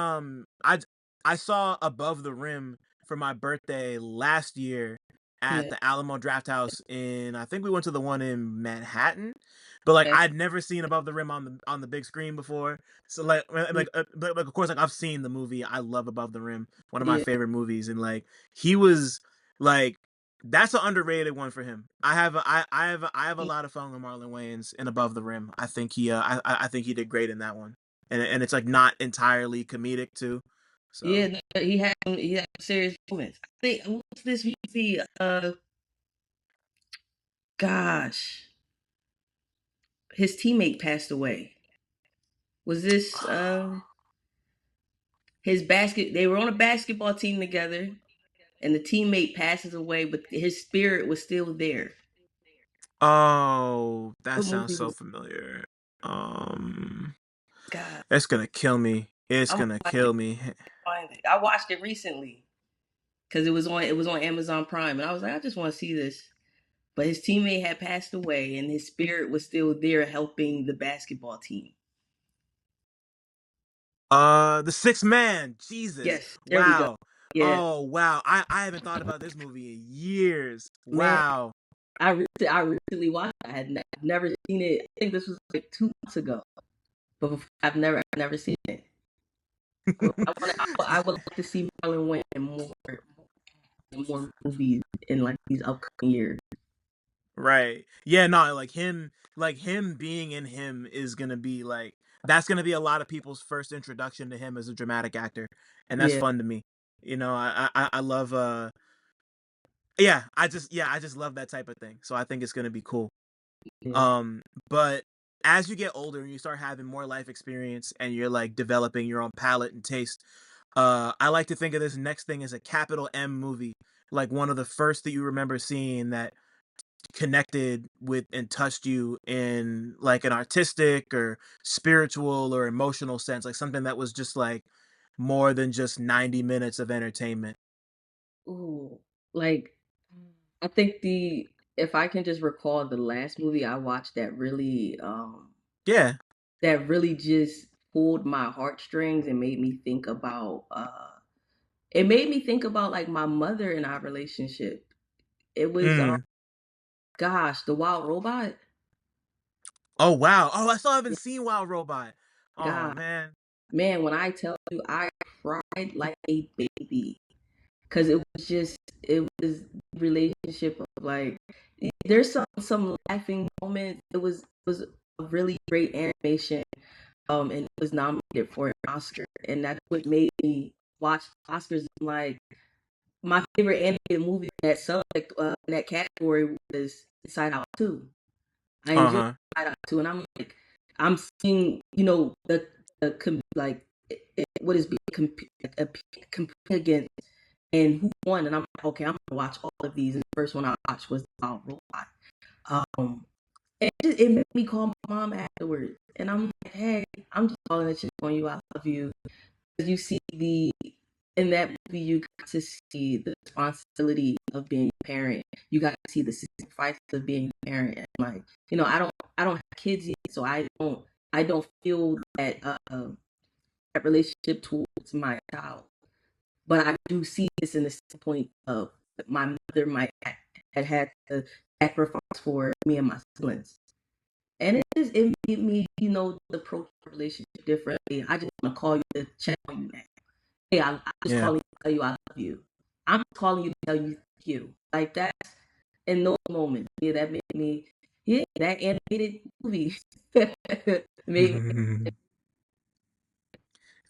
I saw Above the Rim for my birthday last year at yeah. the Alamo Drafthouse in, I think we went to the one in Manhattan. But like Okay. I'd never seen Above the Rim on the big screen before. So like of course like I've seen the movie. I love Above the Rim. One of my Yeah, favorite movies, and like he was like that's an underrated one for him. I have a lot of fun with Marlon Wayans in Above the Rim. I think I think he did great in that one, and it's like not entirely comedic too. So yeah. No, he had serious moments. I think what's this movie? Gosh, his teammate passed away. Was this his basket? They were on a basketball team together, and the teammate passes away, but his spirit was still there. oh, that What sounds movie so was? familiar. Um, God, it's gonna kill me. It's I'm gonna gonna find it. kill me. Find it. I watched it recently because it was on Amazon Prime, and I was like, I just want to see this. But his teammate had passed away, and his spirit was still there, helping the basketball team. The Sixth Man. Jesus. Yes, there we go. Wow. Yeah, Oh wow. I haven't thought about this movie in years. man, Wow. I recently watched it. I've never seen it. I think this was like 2 months ago, but I've never seen it. I would like to see Marlon Wayne in more movies in like these upcoming years. Right. Yeah, no, like him being in him is gonna be like that's gonna be a lot of people's first introduction to him as a dramatic actor. And that's Yeah, fun to me. You know, I love yeah, I just love that type of thing. So I think it's gonna be cool. yeah. But as you get older and you start having more life experience and you're like developing your own palate and taste, I like to think of this next thing as a capital M movie. Like one of the first that you remember seeing that connected with and touched you in like an artistic or spiritual or emotional sense, like something that was just like more than just 90 minutes of entertainment. Ooh, like I think the if I can just recall the last movie I watched Yeah. that really just pulled my heartstrings and made me think about it made me think about like my mother and our relationship. It was Mm. gosh, The Wild Robot. Oh wow. Oh, I still haven't seen Wild Robot. Oh God, man. man, when I tell you I cried like a baby because it was relationship of like there's some laughing moments. It was a really great animation. And it was nominated for an Oscar, and that's what made me watch Oscars. Like my favorite animated movie in that subject in that category was Inside Out 2. I enjoyed Uh-huh. Inside Out 2, and I'm like, I'm seeing like what is being competed against and who won, and I'm like, okay, I'm gonna watch all of these. And the first one I watched was Wild Robot. Um, it made me call my mom afterwards, and I'm like, hey, I'm just calling to check on you. I love you. You see in that movie, you got to see the responsibility of being a parent. You got to see the sacrifice of being a parent. And like, I don't have kids yet, so I don't feel that relationship towards my child. But I do see this in the point of my mother might had to sacrifice for me and my siblings. And it made me, approach the relationship differently. I just want to call you to check on you now. Hey, I'm just Yeah. calling you to tell you I love you. I'm calling you to tell you thank you. Like that in those moments. Yeah, that made me, yeah, that animated movie made me,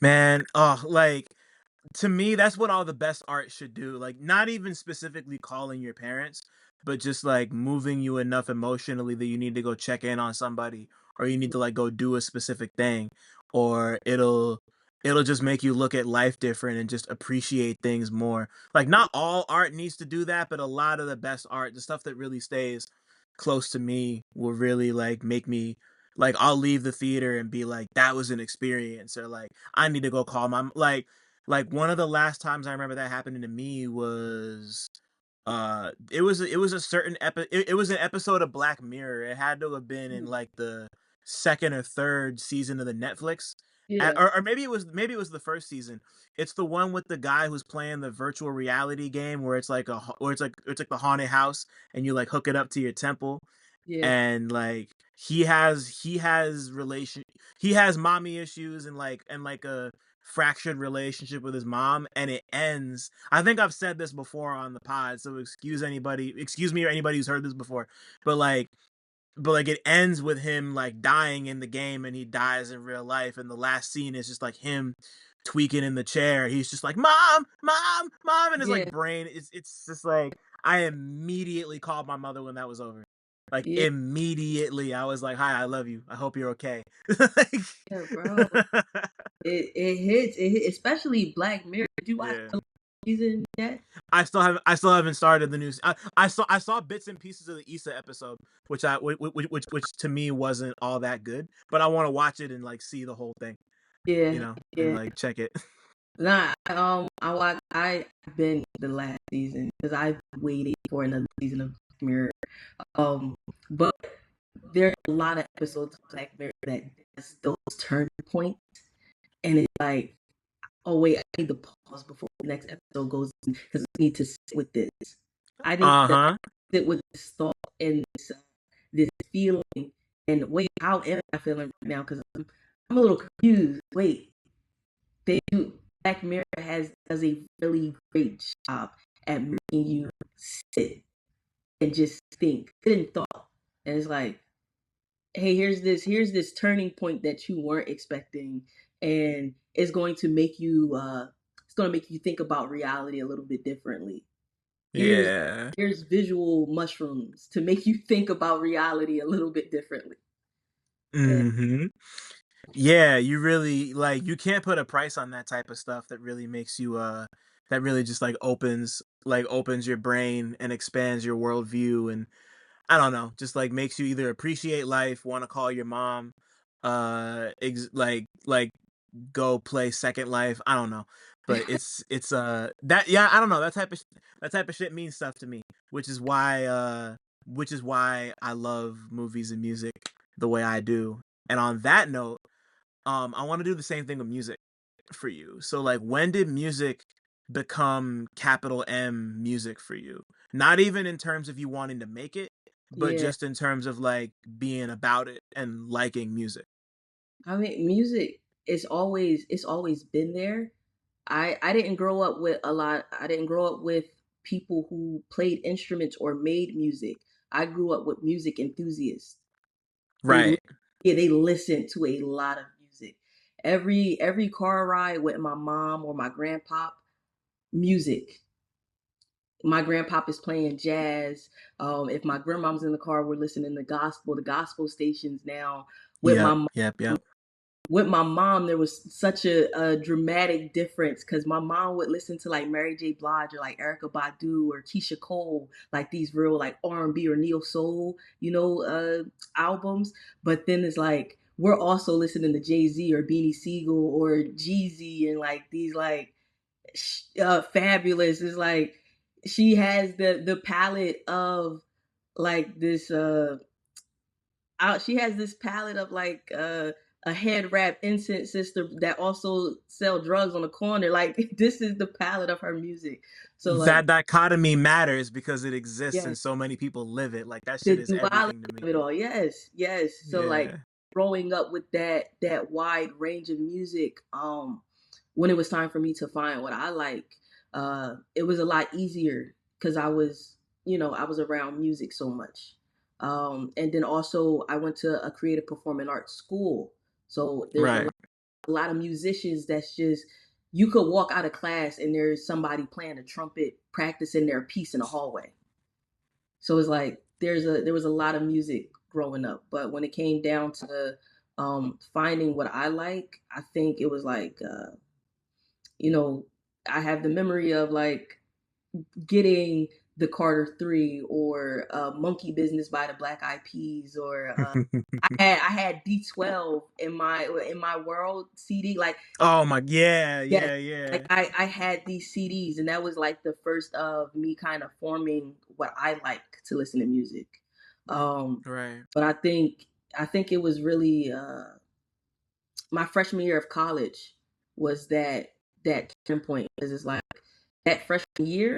Man, oh, like to me, that's what all the best art should do. Like, not even specifically calling your parents, but just like moving you enough emotionally that you need to go check in on somebody, or you need to like go do a specific thing, or it'll just make you look at life different and just appreciate things more. Like, not all art needs to do that, but a lot of the best art, the stuff that really stays close to me, will really like make me like I'll leave the theater and be like, that was an experience, or like I need to go call my like one of the last times I remember that happening to me was it was a certain it was an episode of Black Mirror. It had to have been in like the second or third season of the Netflix. yeah, Or maybe it was the first season. It's the one with the guy who's playing the virtual reality game where it's like where it's like the haunted house and you like hook it up to your temple, yeah, and like he has mommy issues and like a fractured relationship with his mom, and it ends. I think I've said this before on the pod, so excuse me or anybody who's heard this before, but like it ends with him like dying in the game, and he dies in real life, and the last scene is just like him tweaking in the chair. He's just like, mom, mom, mom, and his yeah, like brain it's just like I immediately called my mother when that was over. Like yeah, immediately I was like, hi, I love you, I hope you're okay. Like, yeah, bro. It hits, especially Black Mirror. Did you watch yeah, the season yet? I still haven't started the news. I saw bits and pieces of the Issa episode, which to me wasn't all that good. But I want to watch it and like see the whole thing, Yeah, and yeah. like check it. Nah, I watched. I been the last season because I've waited for another season of Black Mirror. Um, but there's a lot of episodes of Black Mirror that has those turning points, and it's like, oh wait, I need to pause before the next episode goes in because I need to sit with this. I need Uh to huh. sit with this thought and this feeling. And wait, how am I feeling right now? Because I'm a little confused. Wait, they do. Black Mirror does a really great job at making you sit and just think, sit in thought, and it's like, hey, here's this turning point that you weren't expecting, and it's going to make you think about reality a little bit differently. Here's Yeah. here's visual mushrooms to make you think about reality a little bit differently. And Mm-hmm. Yeah, you really like you can't put a price on that type of stuff that really makes you that really just like opens your brain and expands your worldview, and I don't know, just like makes you either appreciate life, want to call your mom, like go play Second Life. I don't know, but it's that yeah, I don't know, that type of shit means stuff to me, which is why I love movies and music the way I do. And on that note, I want to do the same thing with music for you. So like, when did music become capital M music for you? Not even in terms of you wanting to make it, but yeah, just in terms of like being about it and liking music. I mean, music is always it's always been there. I didn't grow up with a lot. I didn't grow up with people who played instruments or made music. I grew up with music enthusiasts. They Right. yeah, they listen to a lot of music. Every car ride with my mom or my grandpa, music. My grandpa is playing jazz. If my grandmom's in the car, we're listening to gospel. The gospel stations now. With Yep. my Yep. Yep. with my mom, there was such a dramatic difference because my mom would listen to like Mary J. Blige or like Erica Badu or Keisha Cole, like these real like R&B or neo soul, albums. But then it's like we're also listening to Jay Z or Beanie Siegel or Jeezy and like these like fabulous. Is like she has the palette of like this. She has this palette of like a head wrap incense sister that also sell drugs on the corner. Like this is the palette of her music. So like That dichotomy matters because it exists and yes, so many people live it. Like that the shit is duality everything to me. of it all. Yes, yes. So like Yeah. growing up with that wide range of music, when it was time for me to find what I like, it was a lot easier because I was, I was around music so much. And then also I went to a creative performing arts school. So there's Right. a lot of musicians that's just you could walk out of class and there's somebody playing a trumpet practicing their piece in the hallway. So it's like there was a lot of music growing up, but when it came down to finding what I like, I think it was like you know I have the memory of like getting the Carter Three or Monkey Business by the Black Eyed Peas or I had D12 in my world CD. Like Oh my, yeah, yes, yeah, like yeah. I had these CDs, and that was like the first of me kind of forming what I like to listen to music. Um, Right. but I think it was really my freshman year of college was that turning point because it's like that freshman year,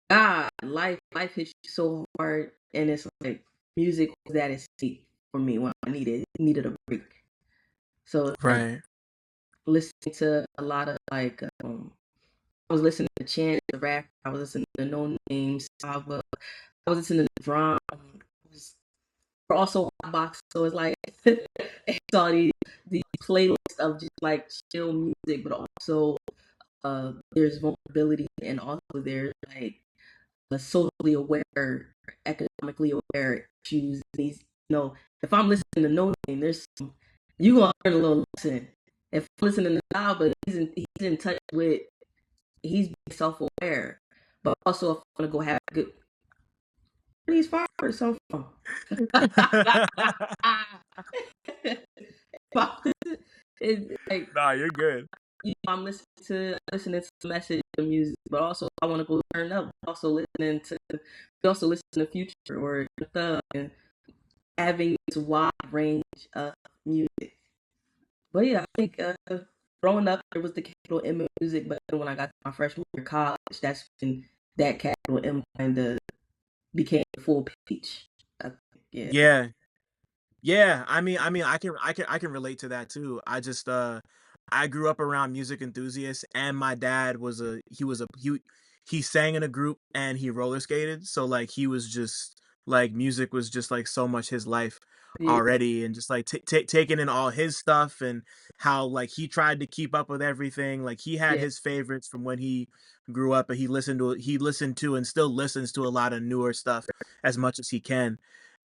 God, life hits you so hard, and it's like music was that escape for me when I needed a break. So like Right. listening to a lot of like I was listening to Chance the Rapper. I was listening to No Names. I was listening to Drum. We're also box, so it's like it's all these playlists of just like chill music, but also there's vulnerability and also there's like a socially aware, economically aware issues. These, if I'm listening to No Name, there's you gonna learn a little lesson. If I'm listening to Nah, but he's in touch with he's being self-aware, but also if I'm gonna go have a good these farmers so from. It's like Nah, you're good. I'm listening to message the music, but also I want to go turn up. We also listen to Future or Thug and having this wide range of music. But yeah, I think growing up there was the capital M of music, but then when I got to my freshman year of college, that's when that capital M kind of became full peach. Yeah, Yeah. Yeah, I can relate to that too. I grew up around music enthusiasts, and my dad he sang in a group and he roller skated, so like he was just like music was just like so much his life yeah, already, and just like taking in all his stuff and how like he tried to keep up with everything. Like he had yeah, his favorites from when he grew up, and he listened to and still listens to a lot of newer stuff as much as he can.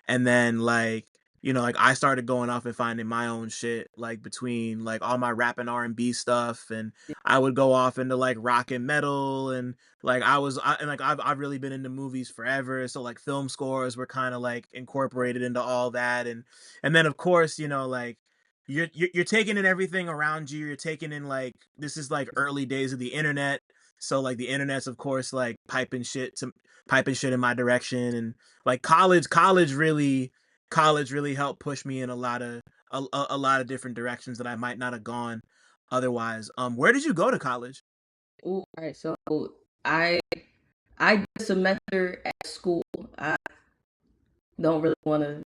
And then like, like I started going off and finding my own shit, like between like all my rap and R&B stuff, and I would go off into like rock and metal, and like and like I've really been into movies forever, so like film scores were kind of like incorporated into all that. And then of course, like you're taking in everything around you. You're taking in like this is like early days of the internet. So like the internet's of course like piping shit in my direction, and like college really helped push me in a lot of different directions that I might not have gone otherwise. Where did you go to college? Ooh, all right, so I I did a semester at school. I don't really want to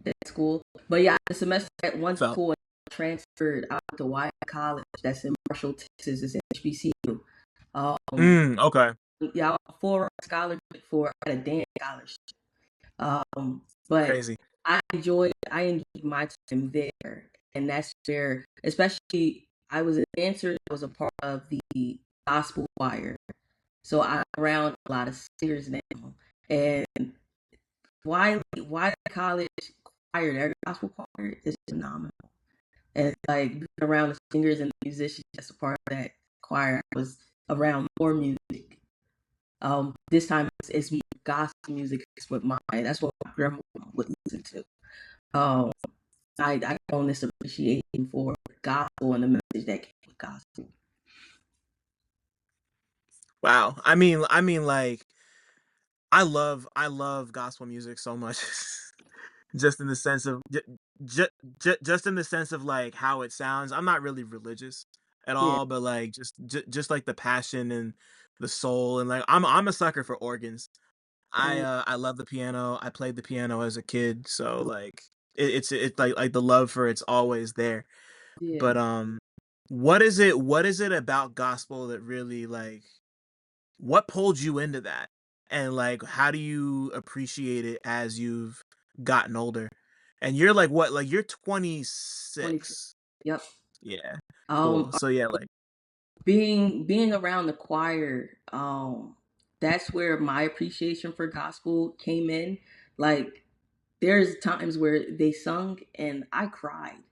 at school, but yeah, I did a semester at one Felt. school and transferred out to Wyatt College. That's in Marshall, Texas. It's HBCU. Um, Okay. yeah, I was a full scholarship for I had a dance scholarship. But Crazy. I enjoyed my time there, and that's where, especially, I was a dancer. I was a part of the gospel choir, so I'm around a lot of singers now. And why college choir, their gospel choir is phenomenal. And it's like being around the singers and the musicians that's a part of that choir. I was around more music. This time it's gospel music. Is what that's what my grandma would listen to. Um, I got on this appreciation for gospel and the message that came with gospel. Wow. I mean, like I love gospel music so much, just in the sense of just just in the sense of like how it sounds. I'm not really religious at Yeah. all, but like just like the passion and the soul, and like I'm a sucker for organs. Oh, I love the piano. I played the piano as a kid, so like it's like the love for it's always there. yeah. But what is it about gospel that really like what pulled you into that? And like how do you appreciate it as you've gotten older? And you're like what? Like you're 26. 26. Yep. Yeah. Um, Cool. So yeah, like being around the choir, that's where my appreciation for gospel came in. Like, there's times where they sung and I cried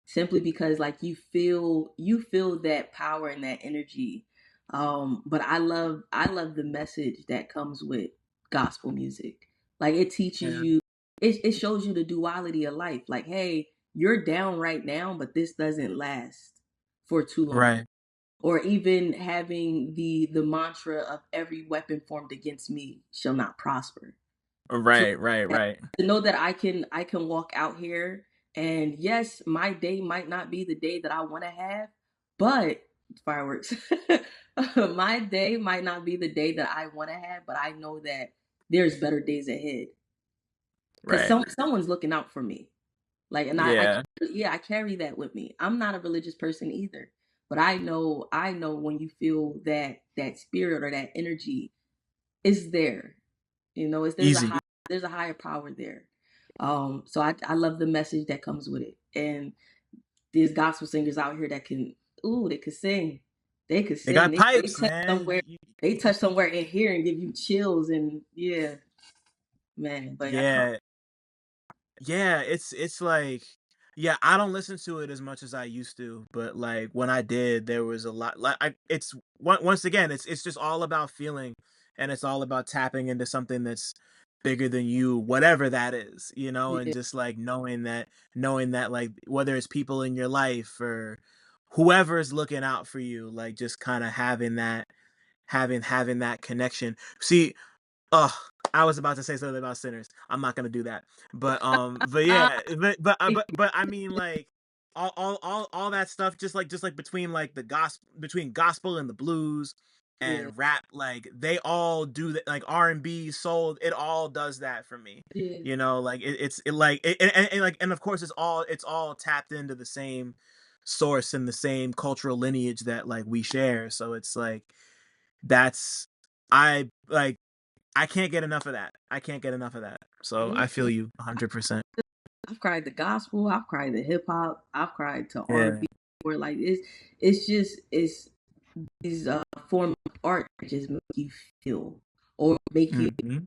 simply because like you feel that power and that energy. But I love the message that comes with gospel music. Like, it teaches yeah. you, it shows you the duality of life. Like, hey, you're down right now, but this doesn't last for too long. Right. Or even having the mantra of every weapon formed against me shall not prosper. So Right, right, right. to know that I can walk out here, and yes, my day might not be the day that I want to have, but fireworks. My day might not be the day that I want to have, but I know that there's better days ahead because Right. someone's looking out for me. Like, and Yeah. yeah, I carry that with me. I'm not a religious person either, but I know when you feel that spirit or that energy is there. Is Easy. there's a higher power there. So I love the message that comes with it. And these gospel singers out here that can, ooh, they could sing. They could They sing. got They pipes, touch man. somewhere. They touch somewhere in here and give you chills, and yeah, man. But I cry. Yeah. Yeah, it's like yeah, I don't listen to it as much as I used to, but like when I did, there was a lot like it's once again, it's just all about feeling, and it's all about tapping into something that's bigger than you, whatever that is, and Yeah, just like knowing that like whether it's people in your life or whoever is looking out for you, like just kind of having that connection. See, oh, I was about to say something about sinners. I'm not gonna do that. But ah, yeah, but I mean, like, all that stuff, just like between like the gospel, between gospel and the blues yeah, and rap, like they all do that, like R&B, soul, it all does that for me. yeah, Like and of course it's all tapped into the same source and the same cultural lineage that like we share. So it's like that's I like I can't get enough of that. I can't get enough of that. So yeah. I feel you 100%. I've cried the gospel. I've cried the hip hop. I've cried to Yeah. R&B. Where like it's these form of art that just make you feel or Mhm.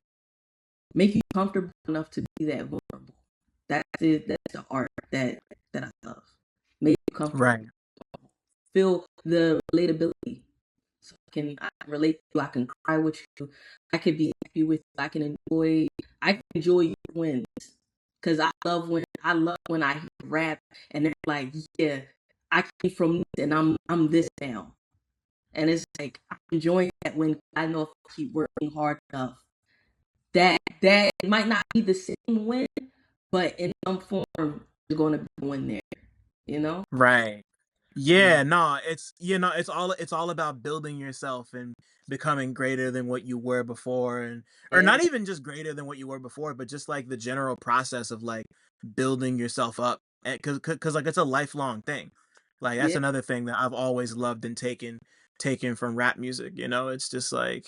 make you comfortable enough to be that vulnerable. That's it. That's the art that I love. Make you comfortable, Right. feel the relatability. So I can relate to you. I can cry with you. I can be happy with you. I can enjoy your wins because I love when I hear rap and they're like, yeah, I came from this and I'm this now. And it's like I'm enjoying that when I know if I keep working hard enough, that it might not be the same win, but in some form you're gonna be going there, you know? Right. Yeah. Yeah, no, it's all about building yourself and becoming greater than what you were before, and or Yeah. not even just greater than what you were before, but just like the general process of like building yourself up. And cuz like it's a lifelong thing. Like that's Yeah. another thing that I've always loved and taken from rap music, It's just like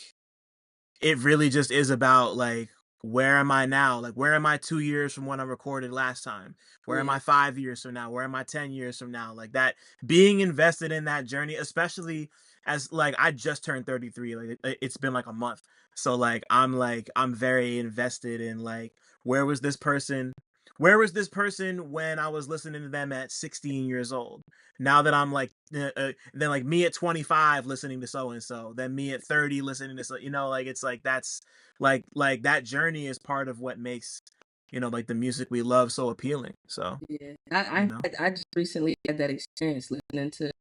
it really just is about like where am I now? Like where am I 2 years from when I recorded last time? Where am Yeah. I 5 years from now? Where am I 10 years from now? Like that being invested in that journey, especially as like I just turned 33. It's been like a month. So like I'm very invested in like where was this person? Where was this person when I was listening to them at 16 years old? Now that I'm like then like me at 25 listening to so and so, then me at 30 listening to so, like it's like that's like that journey is part of what makes like the music we love so appealing. So Yeah. you know I just recently had that experience listening to,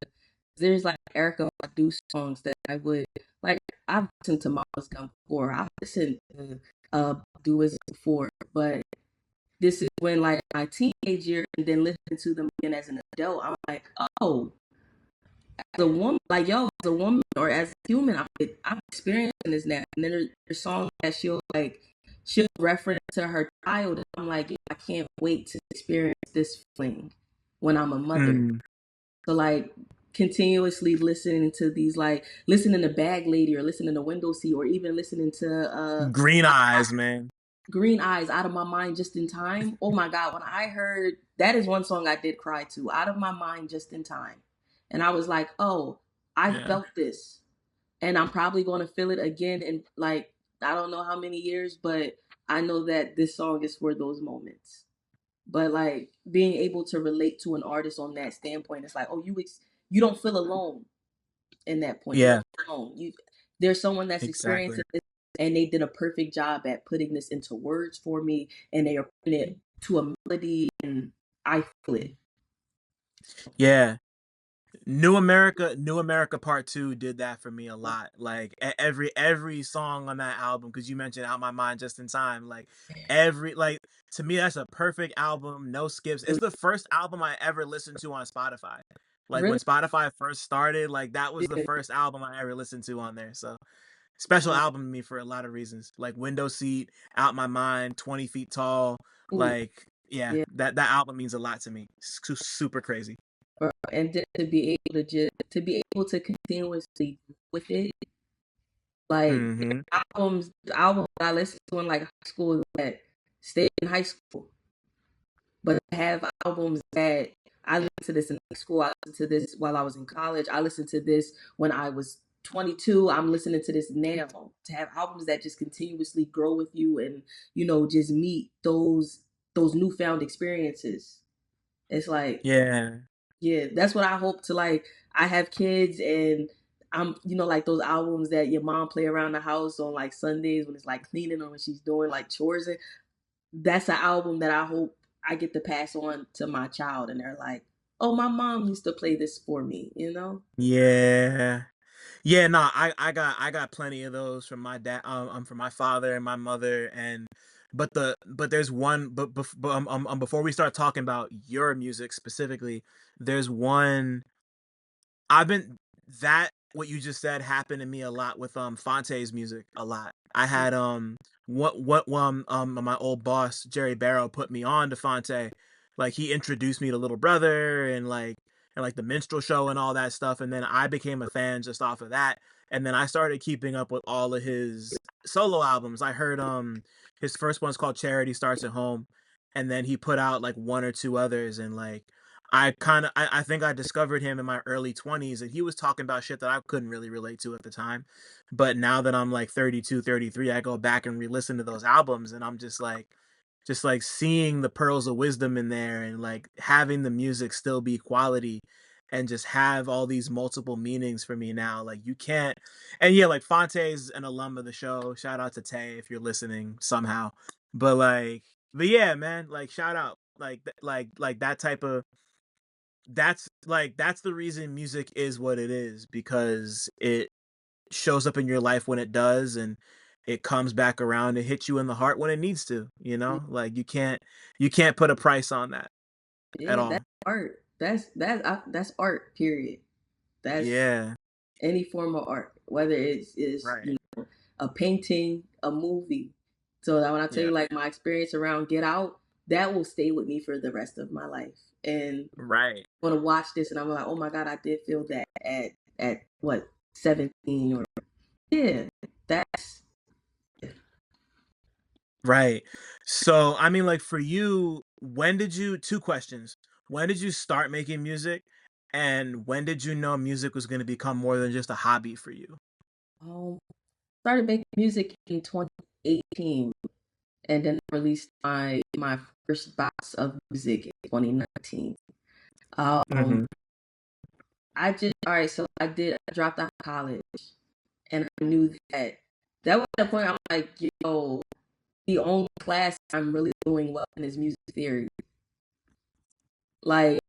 there's like Erica Badu songs that I would like. I've listened to Mama's Gun before. I've listened to Badu before, but this is when like my teenage year, and then listening to them again as an adult, I'm like, oh, as a woman, like yo, as a woman or as a human, I'm experiencing this now. And then there's songs that she'll reference to her child, and I'm like, I can't wait to experience this feeling when I'm a mother. Mm. So like continuously listening to these, like listening to Bag Lady or listening to Window Seat or even listening to Green Eyes, man. Green Eyes, Out of My Mind Just in Time. Oh my God, when I heard that, is one song I did cry to, Out of My Mind Just in Time. And I was like, oh, I felt this. And I'm probably going to feel it again in like, I don't know how many years, but I know that this song is for those moments. But like being able to relate to an artist on that standpoint, it's like, oh, you don't feel alone in that point. You Yeah, don't feel alone. There's someone that's exactly. experiencing this, and they did a perfect job at putting this into words for me, and they are putting it to a melody, and I feel it. Yeah. New America Part 2 did that for me a lot. Like every song on that album, because you mentioned Out My Mind Just in Time, like every like to me that's a perfect album, no skips. It's the first album I ever listened to on Spotify. Like when Really? Spotify first started, like that was the Yeah. first album I ever listened to on there. So special album to me for a lot of reasons. Like Window Seat, Out My Mind, 20 Feet Tall. Ooh, Like yeah, yeah. that album means a lot to me. Super crazy. And to be able to continuously with it, like Mm-hmm. albums that I listened to in like high school that stayed in high school. But I have albums that I listened to this in high school. I listened to this while I was in college. I listened to this when I was 22. I'm listening to this now. To have albums that just continuously grow with you, and just meet those newfound experiences. It's like, Yeah. yeah, that's what I hope to like. I have kids, and I'm like those albums that your mom play around the house on like Sundays when it's like cleaning or when she's doing like chores. That's an album that I hope I get to pass on to my child, and they're like, oh, my mom used to play this for me. Yeah. Yeah, no, I got plenty of those from my dad, from my father and my mother, and but there's one, before we start talking about your music specifically, there's one. I've been that what you just said happened to me a lot with Fonte's music a lot. I had what my old boss Jerry Barrow put me on to Fonte. Like he introduced me to Little Brother and like the minstrel show and all that stuff, and then I became a fan just off of that. And then I started keeping up with all of his solo albums. I heard his first one's called Charity Starts at Home, and then he put out like one or two others, and like I think I discovered him in my early 20s, and he was talking about shit that I couldn't really relate to at the time. But now that I'm like 32, 33, I go back and re-listen to those albums, and I'm just like seeing the pearls of wisdom in there, and like having the music still be quality and just have all these multiple meanings for me now. Like you can't. And yeah, like Fonte's an alum of the show. Shout out to Tay if you're listening somehow. But like but yeah, man, like shout out. Like that type of that's the reason music is what it is, because it shows up in your life when it does, and it comes back around and hits you in the heart when it needs to, like you can't put a price on that at Yeah, all. that's art. That's art. Period. That's Yeah. any form of art, whether it's is Right. a painting, a movie. So that when I tell you Yeah. like my experience around Get Out, that will stay with me for the rest of my life. And Right. I want to watch this, and I'm like, oh my God, I did feel that at what 17 or yeah, that's Right. So I mean, like, for you, when did you two questions, when did you start making music, and when did you know music was going to become more than just a hobby for you? um started making music in 2018, and then I released my first box of music in 2019. Um, Mm-hmm. I just all right. So I dropped out of college, and I knew that was the point. I'm like, the only class I'm really doing well in is music theory. Like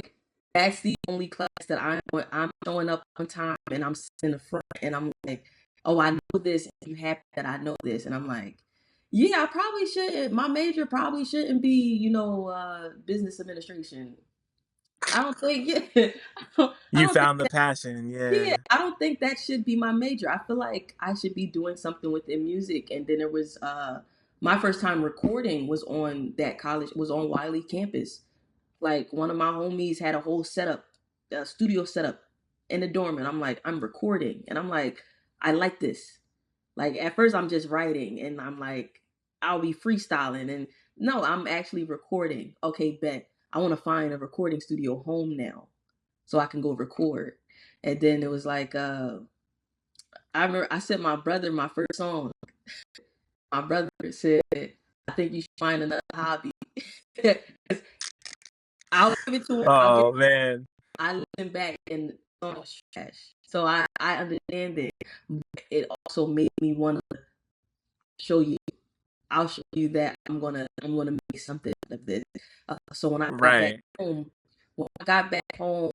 that's the only class that I'm showing up on time, and I'm sitting in the front, and I'm like, oh, I know this, and you happy that I know this, and I'm like, Yeah, I probably shouldn't. My major probably shouldn't be, business administration. I don't think, yeah, I You don't think found the passion, yeah, yeah. I don't think that should be my major. I feel like I should be doing something within music. And then it was my first time recording was on that college, was on Wiley campus. Like one of my homies had a whole setup, a studio setup in the dorm, and I'm like, I'm recording, and I'm like, I like this. Like at first I'm just writing, and I'm like, I'll be freestyling, and no, I'm actually recording. Okay, bet. I want to find a recording studio home now, so I can go record. And then it was like, I remember I sent my brother my first song. My brother said, I think you should find another hobby. I'll give it to him. Oh man. I listen back and the song was trash. So I understand it. But it also made me want to show you. I'll show you that I'm gonna make something out of this. So Right. when I got back home,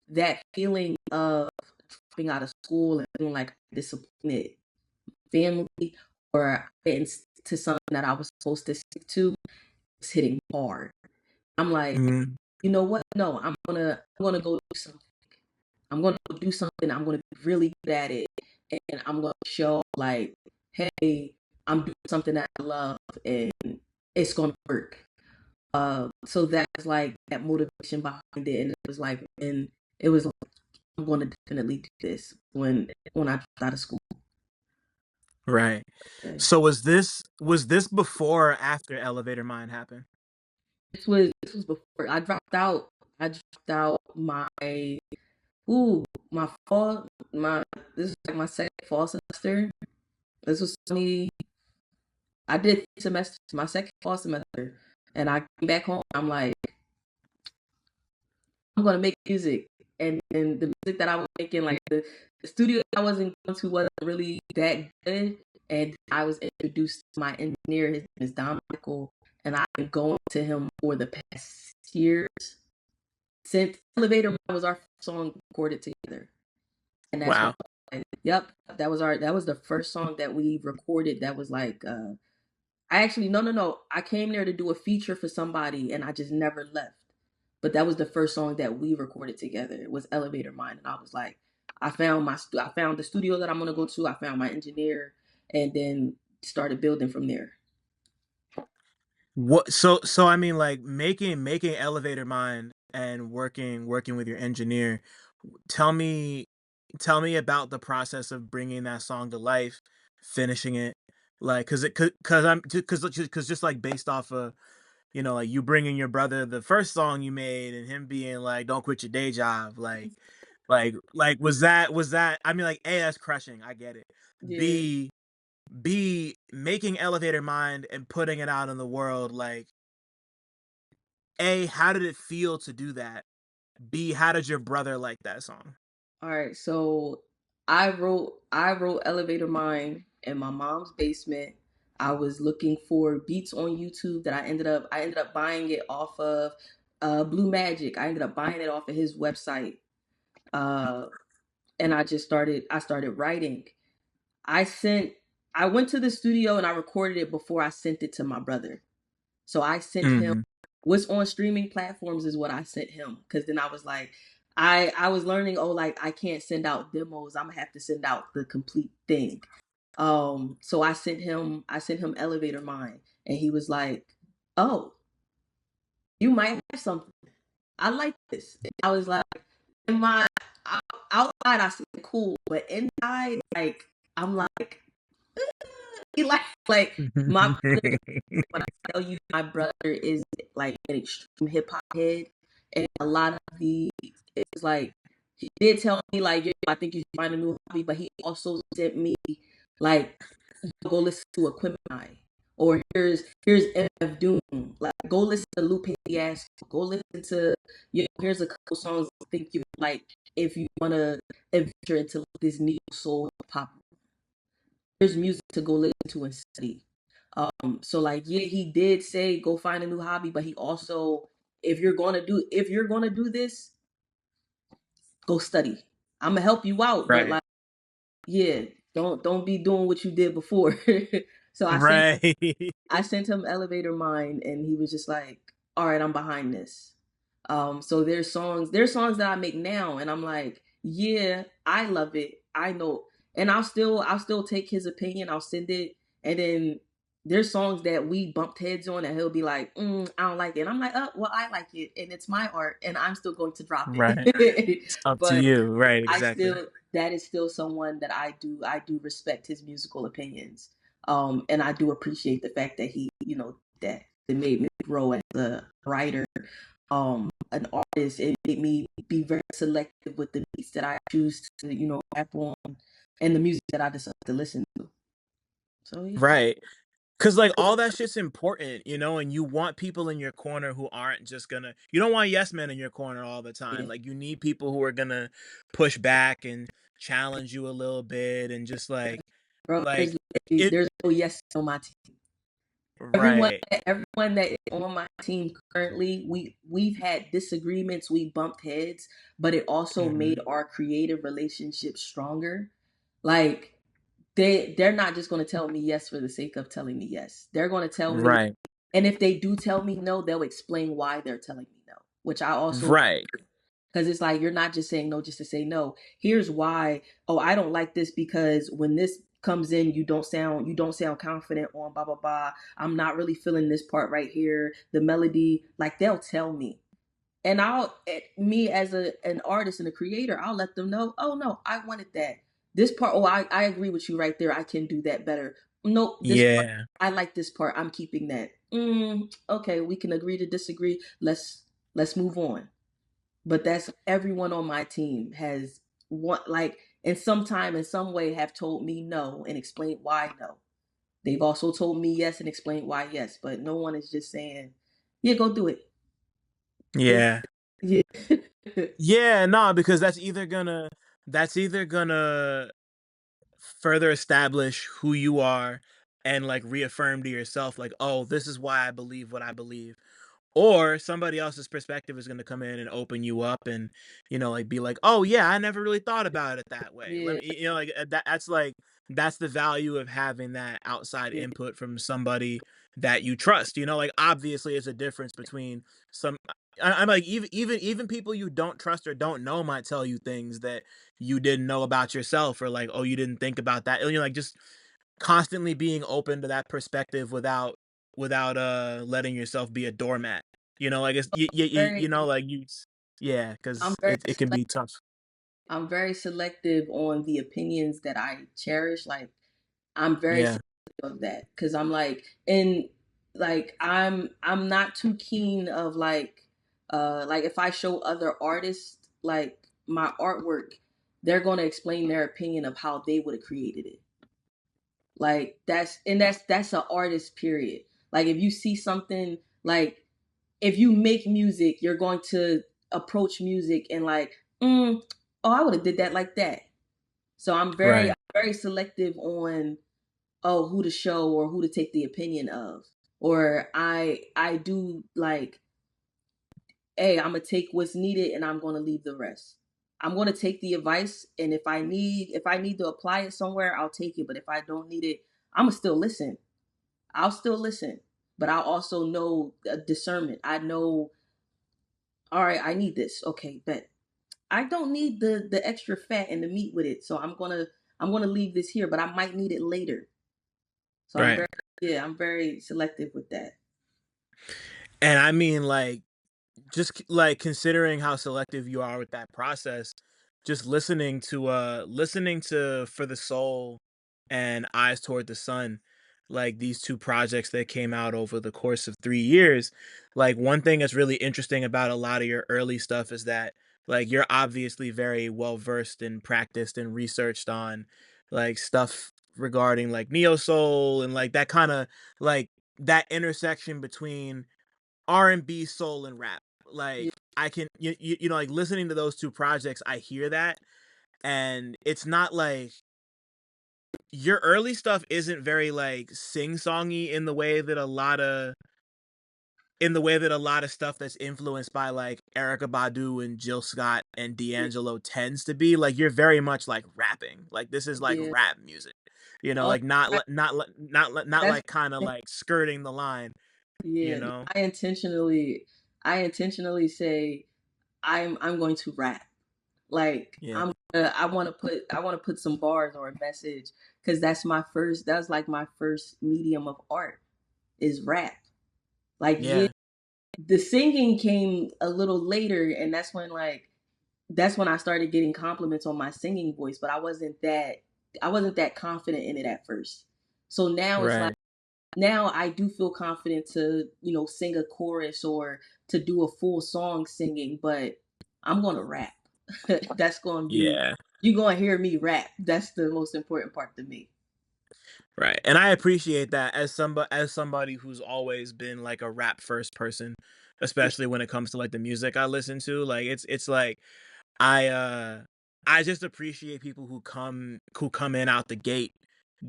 that feeling of dropping out of school and feeling like disappointed family or to something that I was supposed to stick to was hitting hard. I'm like, Mhm. you know what? No, I'm gonna go do something. I'm gonna do something. I'm gonna be really good at it, and I'm gonna show like, hey, I'm doing something that I love, and it's gonna work. So that's like that motivation behind it, and it was like, and it was like, I'm gonna definitely do this when I dropped out of school. Right. Okay. So was this before or after Elevator Mind happened? This was before I dropped out. I dropped out my fall my this is like my second fall semester. This was 20 I did 3 semesters, my second fall semester, and I came back home. I'm like, I'm gonna make music, and the music that I was making, like the studio I wasn't going to wasn't really that good, and I was introduced to my engineer. His name is Don Michael, and I've been going to him for the past 6 years since Elevator Man was our first song recorded together, and that's when. Wow. Yep, that was the first song that we recorded. That was like I actually no. I came there to do a feature for somebody and I just never left. But that was the first song that we recorded together. It was Elevator Mine, and I was like, I found the studio that I'm gonna go to. I found my engineer, and then started building from there. What so I mean like making Elevator Mind and working with your engineer. Tell me tell me about the process of bringing that song to life, finishing it. Like cuz I'm cuz just like based off of like you bringing your brother the first song you made and him being like don't quit your day job like was that I mean like A, that's crushing, I get it. Yeah. B making Elevator Mind and putting it out in the world, like A, how did it feel to do that? B, how did your brother like that song? All right. So I wrote Elevator Mine in my mom's basement. I was looking for beats on YouTube that I ended up buying it off of Blue Magic. I ended up buying it off of his website. Uh and I started writing. I sent I went to the studio and I recorded it before I sent it to my brother. So I sent him Mhm. what's on streaming platforms is what I sent him, because then I was like, I was learning, oh, like I can't send out demos. I'm gonna have to send out the complete thing. So I sent him Elevator Mine, and he was like, oh, you might have something. I like this. And I was like, in my outside I said cool, but inside like I'm like, he like my brother. When I tell you my brother is like an extreme hip hop head, and a lot of the it's like he did tell me like, yeah, I think you should find a new hobby, but he also sent me like, go listen to Equipment, or here's MF Doom, like go listen to Lupe Fiasco, go listen to, here's a couple songs I think you like if you want to adventure into like, this neo soul hip hop. There's music to go listen to and study. So like, yeah, he did say go find a new hobby, but he also, if you're gonna do this, go study. I'm gonna help you out, but Right. like, yeah, don't be doing what you did before. So Right. I sent him Elevator Mind, and he was just like, all right, I'm behind this. So there's songs that I make now, and I'm like, yeah, I love it. I know. And I'll still take his opinion. I'll send it. And then there's songs that we bumped heads on that he'll be like, I don't like it. And I'm like, oh, well, I like it. And it's my art, and I'm still going to drop Right. it. It's up to But you. Right, I exactly. still, that is still someone that I do respect his musical opinions. And I do appreciate the fact that he, that it made me grow as a writer, an artist. It made me be very selective with the beats that I choose to, rap on, and the music that I decide to listen to. So yeah, Right. Cause like all that shit's important, and you want people in your corner who aren't just gonna you don't want yes men in your corner all the time. yeah, Like you need people who are gonna push back and challenge you a little bit and just bro. like it There's no yes on my team. Everyone, right. everyone that is on my team currently, we've had disagreements, we bumped heads, but it also made Mhm. our creative relationship stronger. Like they're not just going to tell me yes for the sake of telling me yes. They're going to tell me, Right. and if they do tell me no, they'll explain why they're telling me no, which I also, Right. because it's like you're not just saying no just to say no. Here's why. Oh, I don't like this because when this comes in, you don't sound confident on blah blah blah. I'm not really feeling this part right here. The melody, like they'll tell me. And me as an artist and a creator, I'll let them know, oh no, I wanted that. This part, oh, I agree with you right there. I can do that better. Nope, this part, Yeah. I like this part. I'm keeping that. Okay, we can agree to disagree. Let's move on. But that's everyone on my team has one, like, in some time in some way have told me no and explained why no. They've also told me yes and explained why yes, but no one is just saying, yeah, go do it. Go Yeah. yeah. Yeah, nah, because that's either gonna further establish who you are and like reaffirm to yourself like, oh, this is why I believe what I believe. Or somebody else's perspective is going to come in and open you up and like be like, oh yeah, I never really thought about it that way. Let Yeah, me like that's the value of having that outside yeah, input from somebody that you trust. Like obviously it's a difference between some I'm like even people you don't trust or don't know might tell you things that you didn't know about yourself, or like, oh, you didn't think about that. Like just constantly being open to that perspective without letting yourself be a doormat. Like it's very like yeah, I'm because very it can be tough. I'm very selective on the opinions that I cherish. Like I'm very Yeah. selective of that because I'm like, and like I'm not too keen of like if I show other artists like my artwork, they're gonna explain their opinion of how they would have created it. Like that's an artist period. Like if you see something, like if you make music, you're going to approach music and like, oh, I would have did that like that. So I'm Right. very selective on, oh, who to show or who to take the opinion of. Or I do like, hey, I'm gonna take what's needed and I'm gonna leave the rest. I'm gonna take the advice, and if I need to apply it somewhere, I'll take it. But if I don't need it, I'm gonna still listen. I'll still listen, but I also know discernment. I know, all right, I need this. Okay, bet. I don't need the extra fat and the meat with it, so I'm gonna leave this here, but I might need it later. So Right. I'm very selective with that. And I mean, like, just like considering how selective you are with that process, just listening to For the Soul and Eyes Toward the Sun, like these two projects that came out over the course of 3 years. Like one thing that's really interesting about a lot of your early stuff is that like you're obviously very well versed and practiced and researched on like stuff regarding like neo soul and like that kind of like that intersection between R&B, soul, and rap. Yeah, Like I can like listening to those two projects, I hear that, and it's not like your early stuff isn't very like sing-songy in the way that a lot of in the way that a lot of stuff that's influenced by like Erica Badu and Jill Scott and Yeah. D'Angelo tends to be, like you're very much like rapping. Like this is like Yeah. rap music. You know, Oh, like not I, not that's like kind of like skirting the line, you yeah. know? I intentionally say I'm going to rap. Like Yeah. I want to put some bars or a message because that's like my first medium of art is rap. Like yeah, Yeah. the singing came a little later, and that's when I started getting compliments on my singing voice, but I wasn't that confident in it at first. So now it's like Right. now I do feel confident to, sing a chorus or to do a full song singing, but I'm going to rap. That's going to be Yeah. you're going to hear me rap. That's the most important part to me. Right. And I appreciate that as somebody who's always been like a rap first person, Yeah, especially when it comes to like the music I listen to. Like it's like I uh I just appreciate people who come in out the gate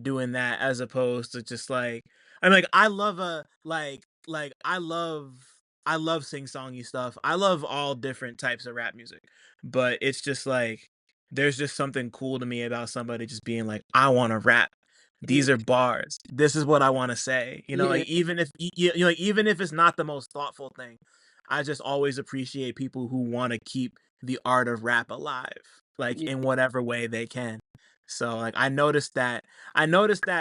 doing that as opposed to just like I'm like I love a like I love sing-songy stuff. I love all different types of rap music. But it's just like there's just something cool to me about somebody just being like I want to rap. yeah, These are bars. This is what I want to say. You know, yeah, like even if you know, like, even if it's not the most thoughtful thing, I just always appreciate people who want to keep the art of rap alive, like yeah, in whatever way they can. So like I noticed that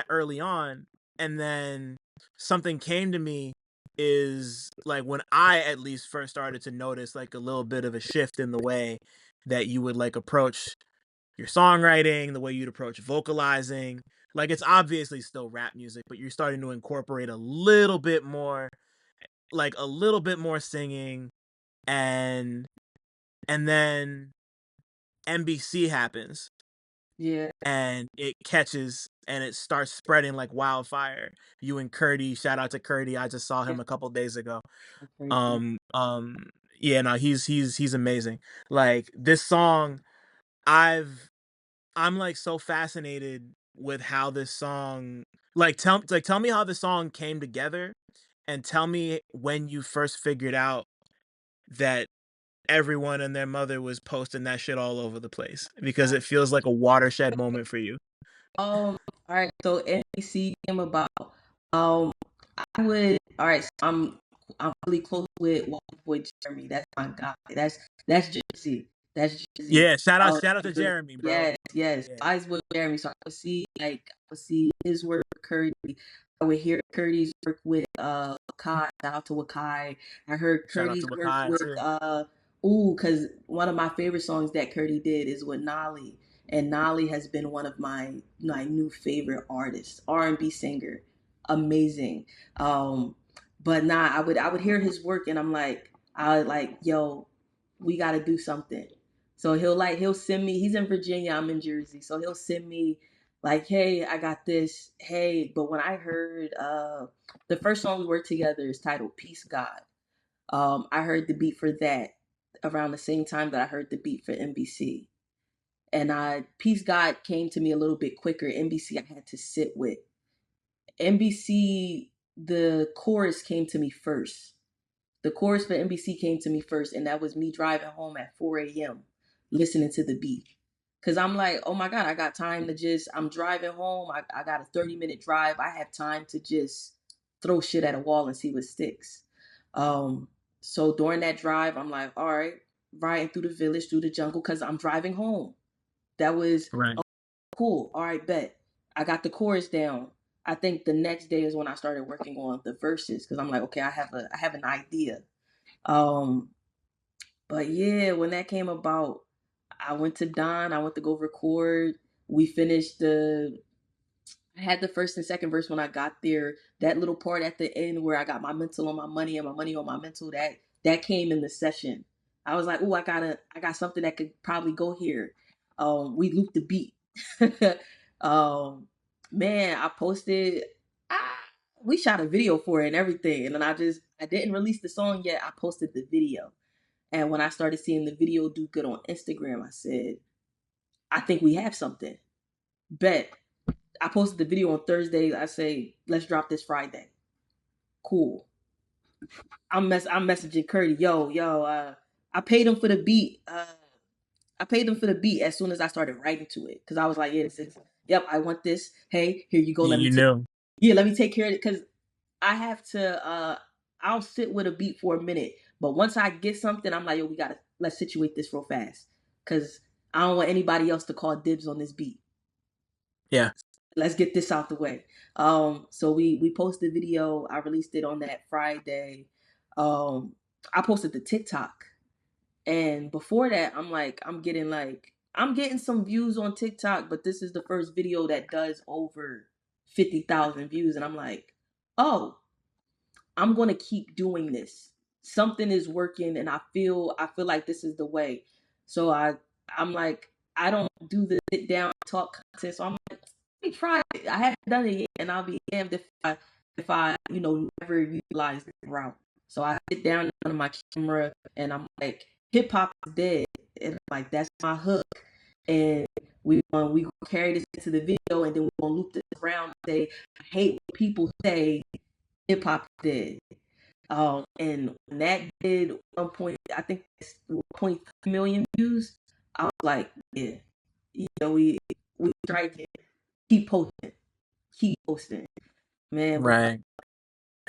early on, and then something came to me is like when I at least first started to notice like a little bit of a shift in the way that you would like approach your songwriting, the way you'd approach vocalizing. Like it's obviously still rap music, but you're starting to incorporate a little bit more singing, and then NBC happens yeah. and it catches and it starts spreading like wildfire. You and Curdy, shout out to Curdy. I just saw Yeah, him a couple days ago. that's crazy. Yeah, no, he's amazing. Like this song, I've I'm like so fascinated with how this song tell me how the song came together and tell me when you first figured out that everyone and their mother was posting that shit all over the place because it feels like a watershed moment for you. All right. So NBC came about. Um, all right. So I'm really close with White Boy Jeremy. That's my guy. That's Jersey. That's Jersey. Yeah, shout out to But Jeremy, bro. yes, yes. Yeah, I was with Jeremy, so I would see his work with Curdy. I would hear Curdy's work with Wakai. Shout out to Wakai. I heard shout out Curdy's to work Makai with too. because one of my favorite songs that Curdy did is with Nolly, and Nolly has been one of my new favorite artists, R&B singer, amazing. Um, but nah, I would hear his work and I like, yo, we got to do something. So he'll send me. He's in Virginia, I'm in Jersey, so he'll send me like, hey, I got this. Hey, but when I heard the first song we worked together is titled Peace God. I heard the beat for that around the same time that I heard the beat for NBC. And Peace God came to me a little bit quicker. NBC I had to sit with. NBC, the chorus came to me first. The chorus for NBC came to me first, and that was me driving home at 4 a.m. listening to the beat. Cause I'm like, oh my God, I got time to I'm driving home. I got a 30-minute drive. I have time to just throw shit at a wall and see what sticks. Um, so during that drive, I'm like, all right, riding through the village, through the jungle, cause I'm driving home. That was Right. cool. All right, bet. I got the chorus down. I think the next day is when I started working on the verses because I'm like, okay, I have an idea. Um, but yeah, when that came about, I went to Don. I went to go record. We finished the. I had the first and second verse when I got there. That little part at the end where I got my mental on my money and my money on my mental. That came in the session. I was like, oh, I got something that could probably go here. We looped the beat. um, man, I posted. Ah, we shot a video for it and everything, and then I didn't release the song yet. I posted the video. And when I started seeing the video do good on Instagram, I said, I think we have something. Bet. I posted the video on Thursday. I say, let's drop this Friday. Cool. I'm messaging Curdy, I paid him for the beat. I paid him for the beat as soon as I started writing to it because I was like, yeah, yep, I want this. Hey, here you go. You know. Let me take care of it because I have to. I'll sit with a beat for a minute, but once I get something, I'm like, yo, let's situate this real fast because I don't want anybody else to call dibs on this beat. Yeah. Let's get this out the way. So we posted video. I released it on that Friday. I posted the TikTok, and before that, I'm getting some views on TikTok, but this is the first video that does over 50,000 views, and I'm like, oh, I'm gonna keep doing this. Something is working, and I feel like this is the way. So I'm like, I don't do the sit down talk content. So I'm like, let me try it. I haven't done it yet, and I'll be damned if I never utilize the route. So I sit down in front of my camera, and I'm like, hip hop is dead, and I'm like, that's my hook, and we gonna carry this into the video, and then we're gonna loop this around and say, I hate when people say hip hop did. And when that did 1 point, I think it's 1.3 million views. I was like, yeah, we strike it. Keep posting, man. But Right.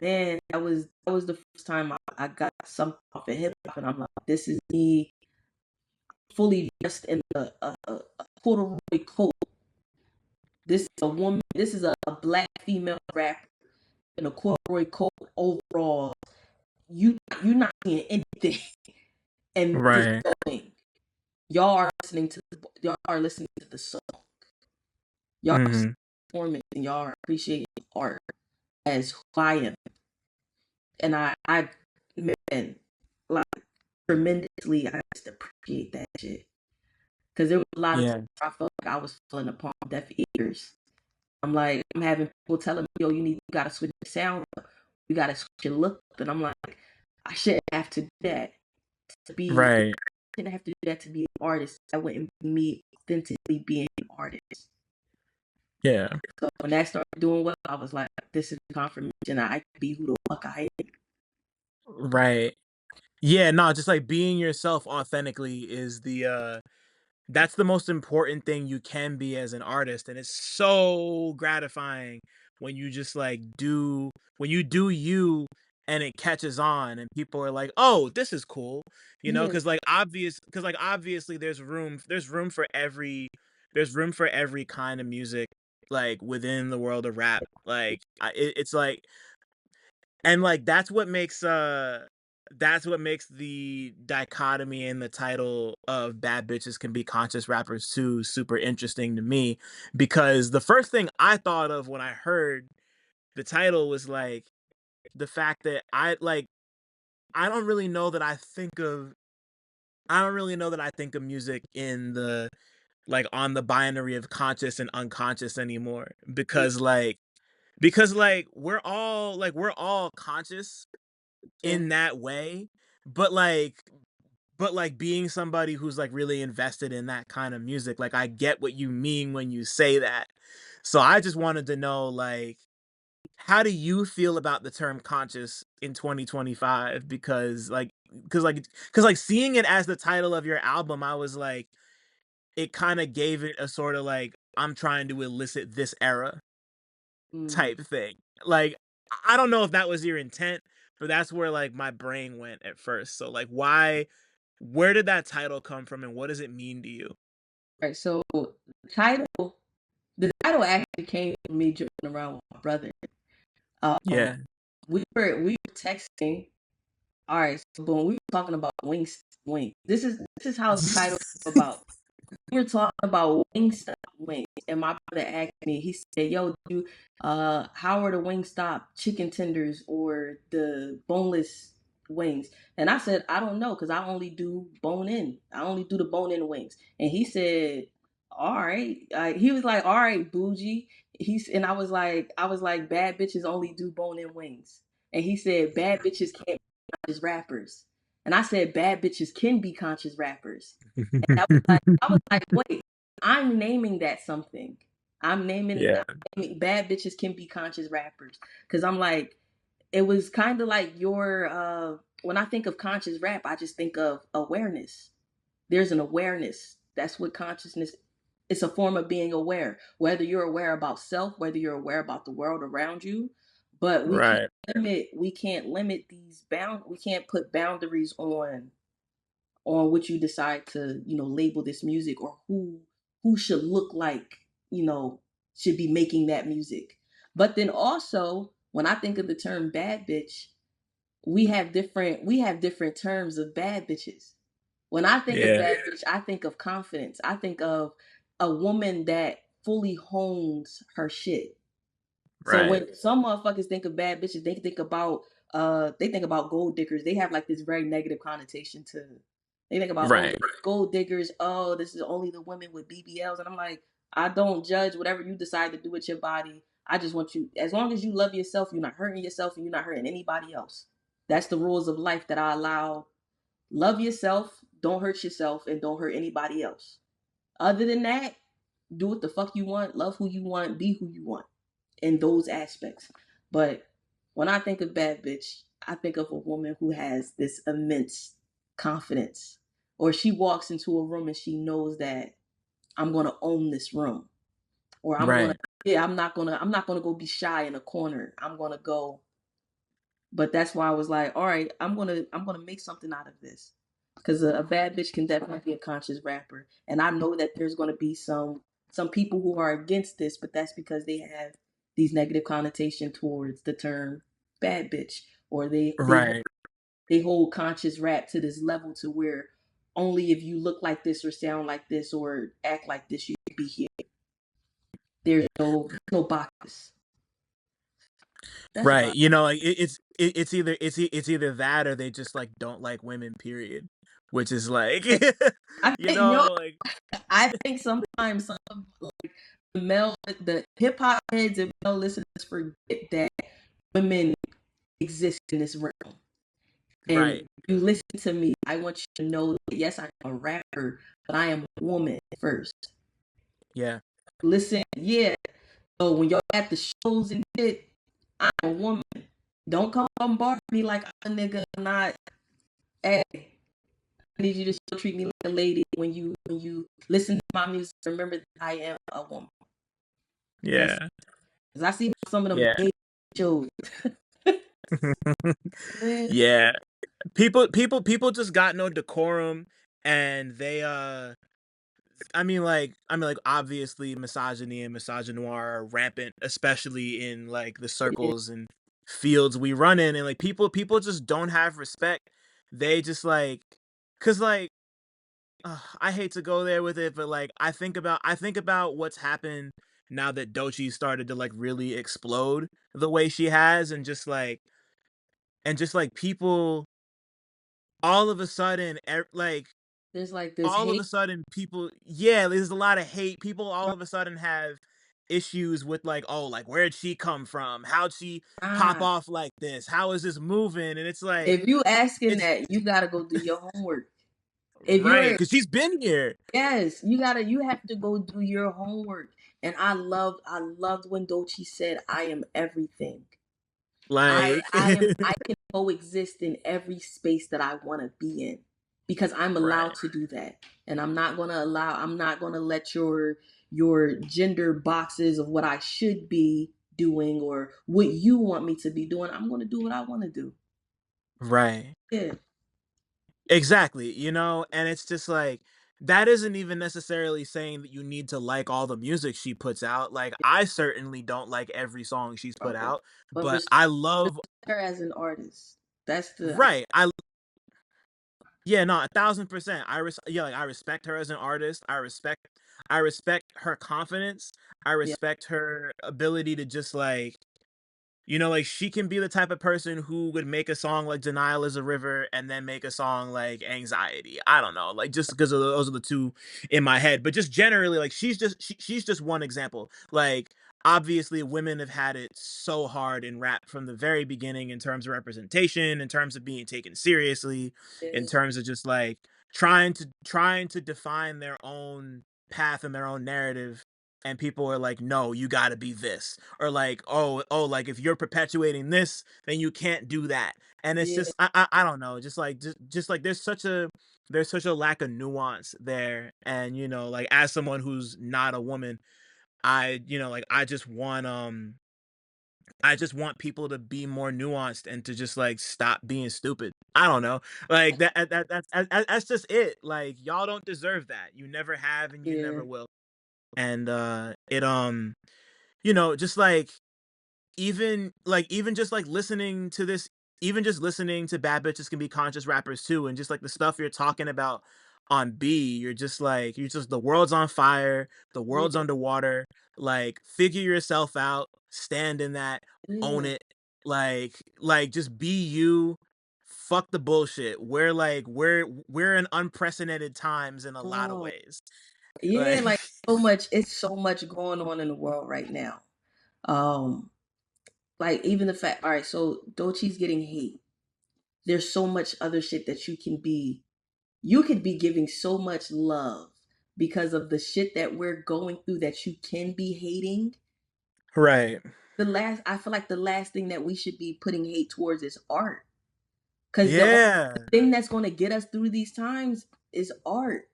man, that was the first time I got something off of hip hop, and I'm like, this is me fully dressed in a corduroy coat. This is a woman. This is a black female rapper in a corduroy coat overall. You're not seeing anything, and this is Right. going. Y'all are listening to the song. Y'all are Mm-hmm. performing, and y'all are appreciating art as who I am. And I man, like tremendously, I just appreciate that shit. Because there was a lot of Yeah. times I felt like I was falling upon deaf ears. I'm having people telling me, yo, you gotta switch the sound up. You gotta switch your look up. And I'm like, I shouldn't have to do that to be Right. didn't have to do that to be an artist. That wouldn't be me authentically being an artist. Yeah. So when that started doing well, I was like, this is confirmation I can be who the fuck I am. Right. Yeah, no, just like being yourself authentically is that's the most important thing you can be as an artist, and it's so gratifying when you just like when you do you and it catches on and people are like, "Oh, this is cool." Yeah. Cuz like obviously there's room for every kind of music like within the world of rap. Like it's like and like that's what makes the dichotomy in the title of Bad Bitches Can Be Conscious Rappers Too super interesting to me, because the first thing I thought of when I heard the title was like the fact that I don't really know that I don't really know that I think of music in the like on the binary of conscious and unconscious anymore, because like we're all conscious Yeah. in that way, but like being somebody who's like really invested in that kind of music, like I get what you mean when you say that. So I just wanted to know, like, how do you feel about the term conscious in 2025? Because seeing it as the title of your album, I was like, it kind of gave it a sort of like, I'm trying to elicit this era Mm. type thing. Like, I don't know if that was your intent, but that's where like my brain went at first. So like, where did that title come from, and what does it mean to you? Right. So title the title actually came from me joking around with my brother. Um Yeah. we were texting. All right, so boom, we were talking about wings. This is how the title came about. We were talking about Wingstop wings, and my brother asked me. He said, "Yo, how are the Wingstop chicken tenders or the boneless wings?" And I said, "I don't know, cause I only do bone in. I only do the bone in wings." And he said, "All right." He was like, "All right, bougie." And I was like, "Bad bitches only do bone in wings." And he said, "Bad bitches can't be conscious rappers." And I said, "Bad bitches can be conscious rappers." I was like, wait, I'm naming that something. Yeah. I'm naming bad bitches can be conscious rappers. Cause I'm like, it was kind of like your when I think of conscious rap, I just think of awareness. There's an awareness. That's what consciousness, it's a form of being aware. Whether you're aware about self, whether you're aware about the world around you, but Right. we can't limit we can't put boundaries on what you decide to, label this music, or who should look like, should be making that music. But then also, when I think of the term bad bitch, we have different terms of bad bitches. When I think of Yeah. bad bitch, I think of confidence. I think of a woman that fully hones her shit. So Right. when some motherfuckers think of bad bitches, they think about gold diggers. They have like this very negative connotation to. They think about, oh, Right. gold diggers. Oh, this is only the women with BBLs, and I'm like, I don't judge whatever you decide to do with your body. I just want you, as long as you love yourself, you're not hurting yourself, and you're not hurting anybody else. That's the rules of life that I allow. Love yourself, don't hurt yourself, and don't hurt anybody else. Other than that, do what the fuck you want, love who you want, be who you want in those aspects. But when I think of bad bitch, I think of a woman who has this immense confidence, or she walks into a room and she knows that I'm going to own this room, or Right. I'm not going to go be shy in a corner. I'm going to go. But that's why I was like, all right, I'm going to make something out of this. Cuz a bad bitch can definitely be a conscious rapper, and I know that there's going to be some people who are against this, but that's because they have these negative connotation towards the term bad bitch, or Right. they hold conscious rap to this level to where only if you look like this or sound like this or act like this you can be here. There's no boxes. That's Right. why. You know, like it's either that or they just like don't like women, period. Which is like I you think know, like I think sometimes some of, like, the hip hop heads and male listeners forget that women exist in this realm. And right. you listen to me, I want you to know that yes, I'm a rapper, but I am a woman first. Yeah. Listen, yeah. So when y'all at the shows and shit, I'm a woman. Don't come bombard me like I'm a nigga. I'm not. Hey, I need you to still treat me like a lady when you listen to my music. Remember that I am a woman. That's Yeah. because I see some of them Yeah. gay shows. Man, Yeah. People just got no decorum, and they I mean, like, obviously, misogyny and misogynoir are rampant, especially in like the yeah, circles and fields we run in, and like people just don't have respect. They just like, cause like, I hate to go there with it, but like, I think about what's happened now that Doechii started to like really explode the way she has, and just like people all of a sudden, like there's like this all of hate. a sudden people yeah, there's a lot of hate. People all of a sudden have issues with like, oh, like where'd she come from? How'd she pop Ah, off like this? How is this moving? And it's like if you asking it's that, you gotta go do your homework. If right, you're because she's been here. Yes, you have to go do your homework. And I loved when Doechii said, "I am everything. Like I can coexist in every space that I want to be in because I'm allowed right. to do that. And I'm not gonna let your gender boxes of what I should be doing or what you want me to be doing. I'm gonna do what I want to do." Right. Yeah. Exactly, and it's just like that isn't even necessarily saying that you need to like all the music she puts out. Like I certainly don't like every song she's put Okay. out, But but I respect love her as an artist. That's the right. I Yeah, no, 1,000%. Like I respect her as an artist. I respect her confidence. I yeah. respect her ability to just like she can be the type of person who would make a song like Denial is a River and then make a song like Anxiety. I don't know, like just because of those are the two in my head. But just generally, like she's just one example. Like obviously women have had it so hard in rap from the very beginning in terms of representation, in terms of being taken seriously, in Yeah. terms of just like trying to define their own path and their own narrative and people are like, no, you got to be this, or like, oh, like if you're perpetuating this, then you can't do that. And it's Yeah, just I don't know, just like there's such a lack of nuance there. And like, as someone who's not a woman, like I just want people to be more nuanced and to just like stop being stupid. I don't know. Like that's just it. Like, y'all don't deserve that. You never have and you yeah, never will. And just like, even just like listening to this, even just listening to Bad Bitches Can Be Conscious Rappers Too, and just like the stuff you're talking about on B, you're just, the world's on fire, the world's yeah, underwater, like, figure yourself out, stand in that, own yeah. it, like just be you, fuck the bullshit. We're in unprecedented times in a lot of Oh, ways. yeah, Like like so much. It's so much going on in the world right now. Um, like even the fact. All right, so Dochi's getting hate. There's so much other shit that you can be. You could be giving so much love because of the shit that we're going through that you can be hating. right. I feel like the last thing that we should be putting hate towards is art. Because the only Yeah. thing that's going to get us through these times is art.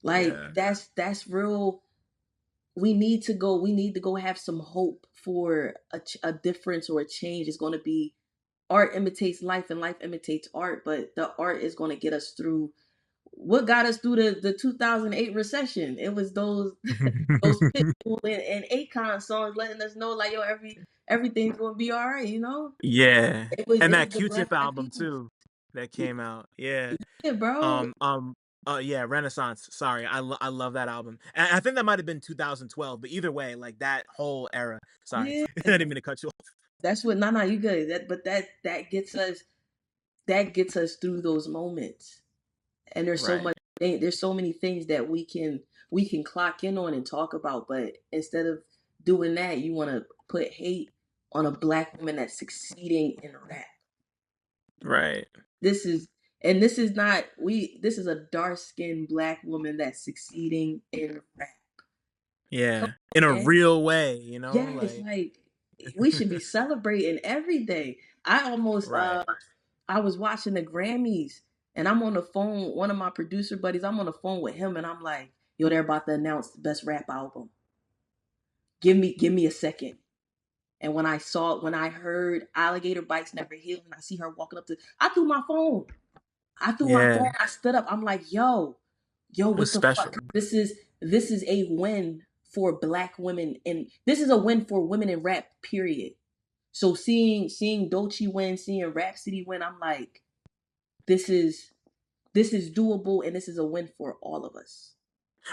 Like Yeah. that's real. We need to go have some hope for a difference or a change. It's going to be art imitates life and life imitates art, but the art is going to get us through what got us through the 2008 recession. It was those Pitbull and Akon songs letting us know like, yo, everything's going to be all right, you know? Yeah. And It was that the Black Q-Tip Eyed album Peas. too that came out. Yeah. Yeah, bro. Um um yeah, Renaissance. Sorry. I love that album. And I think that might have been 2012, but either way, like that whole era. Sorry. Yeah. I didn't mean to cut you off. That's what nah, you good. That gets us through those moments. And Right. there's so many things that we can clock in on and talk about, but instead of doing that, you want to put hate on a black woman that's succeeding in rap. Right. This is this is not we this is a dark-skinned black woman that's succeeding in rap. Come Yeah. In a on, man. real way, Yes, like like we should be celebrating every day. right. I was watching the Grammys and I'm on the phone, one of my producer buddies, I'm on the phone with him and I'm like, yo, they're about to announce the best rap album. Give me a second. And when I heard Alligator Bites Never Heal and I see her walking up to I threw my phone. Yeah. I stood up. I'm like, yo, It was what the special. fuck? This is a win for black women and this is a win for women in rap, period. So seeing Doechii win, seeing Rhapsody win, I'm like, this is this is doable and this is a win for all of us.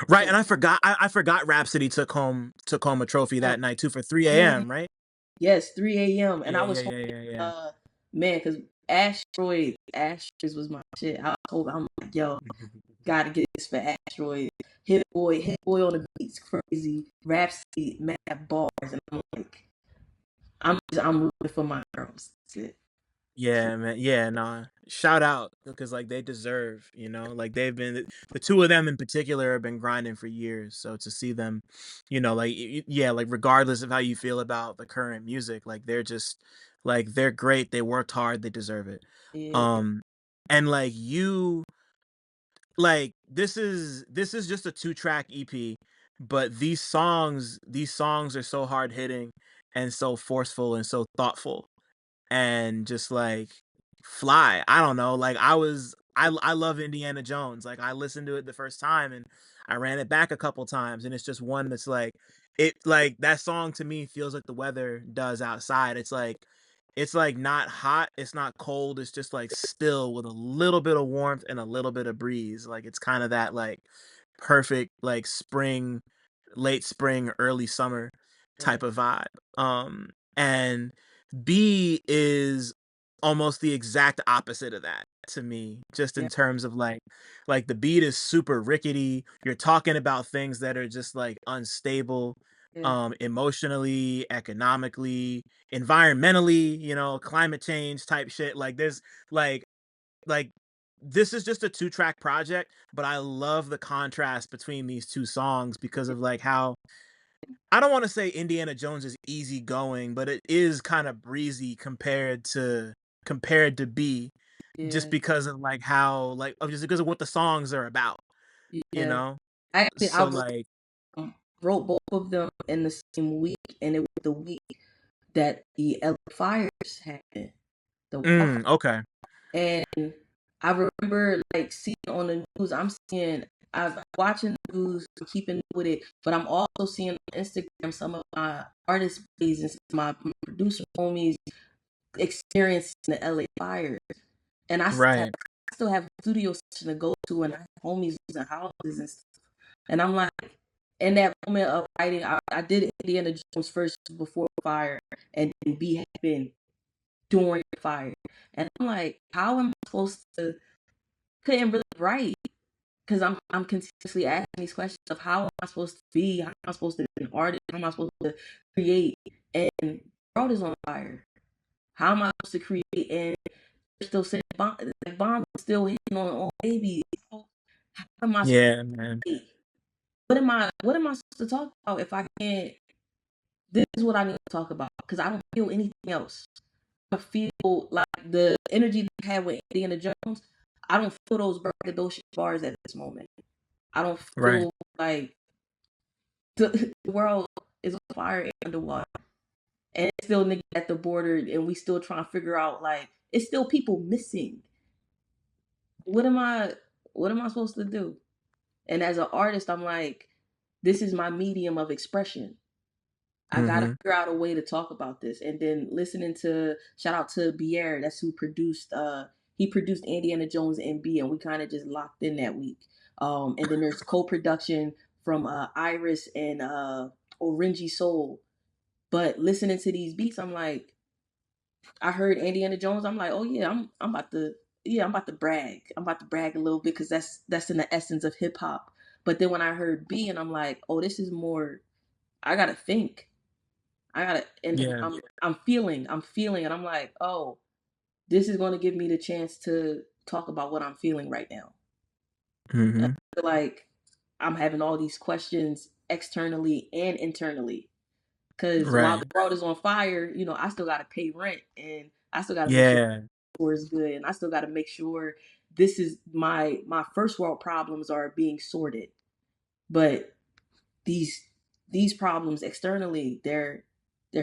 Right. So And I forgot Rhapsody took home a trophy uh, that night too for 3 yeah, a.m., right? yes, 3 a.m. And Yeah, I yeah, was yeah, hoping, yeah, yeah. man, because Asteroids was my shit. I'm like, yo, gotta get this for Asteroid. Hit boy on the beats, crazy. Rhapsody, mad bars, and I'm like, I'm rooting for my girls. That's it. Yeah, man. Yeah, nah. Shout out, because like they deserve, like they've been, the two of them in particular have been grinding for years. So to see them, like yeah, like regardless of how you feel about the current music, like they're just, like, they're great. They worked hard. They deserve it. Yeah, Um, and like this is just a 2-track EP, but these songs are so hard hitting and so forceful and so thoughtful and just like fly. I don't know. Like, I love Indiana Jones. Like, I listened to it the first time and I ran it back a couple times, and it's just one that's like, that song to me feels like the weather does outside. It's like not hot, it's not cold, it's just like still with a little bit of warmth and a little bit of breeze. Like, it's kind of that like perfect like spring, late spring, early summer yeah, type of vibe. And B is almost the exact opposite of that to me, just yeah, in terms of like the beat is super rickety. You're talking about things that are just like unstable, yeah, emotionally, economically, environmentally, climate change type shit. Like, there's like like this is just a 2-track project, but I love the contrast between these two songs because of like how I don't want to say Indiana Jones is easygoing, but it is kind of breezy compared to B, just Yeah, because of like how like just because of what the songs are about, you yeah. know. I So like, wrote both of them in the same week, and it was the week that the LA fires happened. The okay, And I remember like seeing on the news, I'm watching the news, keeping up with it, but I'm also seeing on Instagram some of my artist plays and some of my producer homies experiencing the LA fires. And right, I still have a studio session to go to, and I have homies losing houses and stuff. And I'm like, in that moment of writing, I did Indiana Jones first before fire, and then B happened during the fire. And I'm like, how am I supposed to couldn't really write because I'm continuously asking these questions of how am I supposed to be, how am I supposed to be an artist, how am I supposed to create, and the world is on fire. How am I supposed to create and they're still saying bomb is still hitting on babies? How am I supposed yeah, man, to create? What am I supposed to talk about if I can't? This is what I need to talk about because I don't feel anything else. I feel like the energy that I had with Indiana Jones. I don't feel those braggadocious bars at this moment. I don't right, feel like the world is on fire and underwater, and it's still niggas at the border, and we still trying to figure out like it's still people missing. What am I? What am I supposed to do? And as an artist, I'm like, this is my medium of expression. I gotta mm-hmm, figure out a way to talk about this. And then listening to shout out to Bier, that's who produced he produced Indiana Jones and B, and we kind of just locked in that week. And then there's co-production from Iris and Orangy Soul. But listening to these beats, I'm like, I heard Indiana Jones, I'm like, oh yeah, I'm about to I'm about to brag. I'm about to brag a little bit because that's in the essence of hip hop. But then when I heard B and I'm like, oh, this is more I gotta think. I gotta, and yeah, I'm feeling, and I'm like, oh, this is going to give me the chance to talk about what I'm feeling right now. And mm-hmm, I feel like I'm having all these questions externally and internally because while right, the world is on fire, I still got to pay rent and I still got to make sure yeah, the store is good and I still got to make sure this is my first world problems are being sorted, but these these problems externally they're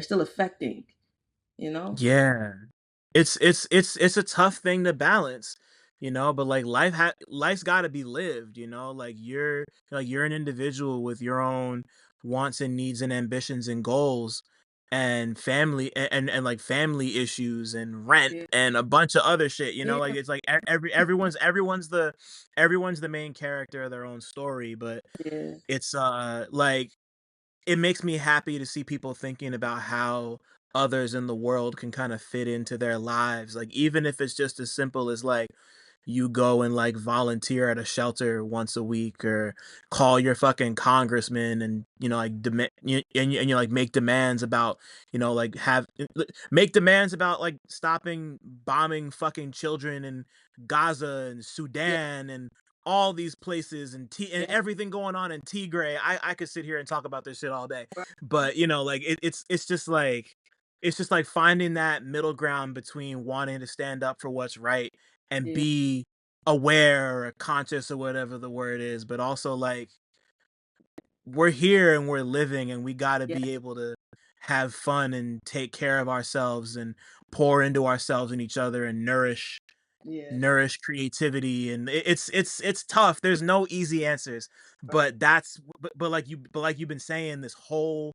still affecting, you know. yeah. It's a tough thing to balance, but like life's got to be lived, you're an individual with your own wants and needs and ambitions and goals and family and like family issues and rent Yeah, and a bunch of other shit, like yeah, it's like everyone's the main character of their own story, but yeah, it's like it makes me happy to see people thinking about how others in the world can kind of fit into their lives. Like even if it's just as simple as like you go and like volunteer at a shelter once a week or call your fucking congressman and like and you like make demands about like make demands about like stopping bombing fucking children in Gaza and yeah, Sudan and all these places and yeah, everything going on in Tigray. I could sit here and talk about this shit all day, right, but like it's just like finding that middle ground between wanting to stand up for what's right and yeah, be aware or conscious or whatever the word is, but also like we're here and we're living and we got to yeah, be able to have fun and take care of ourselves and pour into ourselves and each other and yeah, nourish creativity, and it's tough. There's no easy answers, right, but like you've been saying this whole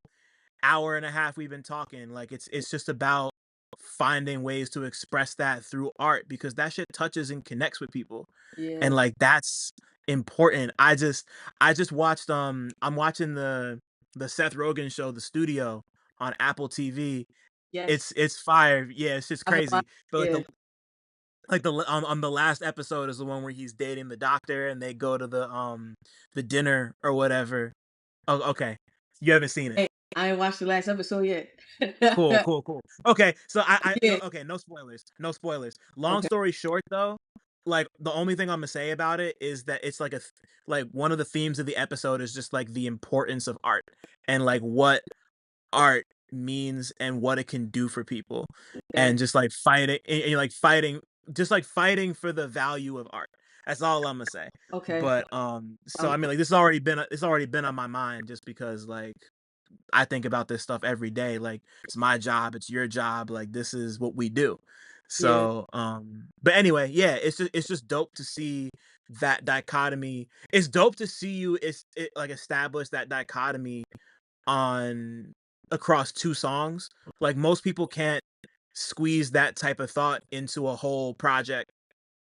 hour and a half we've been talking, like it's just about finding ways to express that through art because that shit touches and connects with people, and yeah, like that's important. I just watched I'm watching the Seth Rogen show The Studio on Apple TV. yes. It's fire. Yeah, it's just I have crazy. But yeah, on the last episode is the one where he's dating the doctor and they go to the dinner or whatever. Oh, okay. You haven't seen it. hey, I ain't watched the last episode yet. Cool, cool, cool. Okay, so I Yeah, okay, no spoilers. No spoilers. Long okay, story short though, like the only thing I'm gonna say about it is that it's like like one of the themes of the episode is just like the importance of art and like what art means and what it can do for people, Okay. and just like fighting and, like fighting, just like fighting for the value of art. That's all I'm gonna say. Okay. But so Um, I mean, like it's already been on my mind just because like I think about this stuff every day. Like it's my job, it's your job. Like this is what we do. yeah. So, but anyway, yeah, it's just dope to see that dichotomy. It's dope to see like establish that dichotomy on across two songs. Like most people can't squeeze that type of thought into a whole project,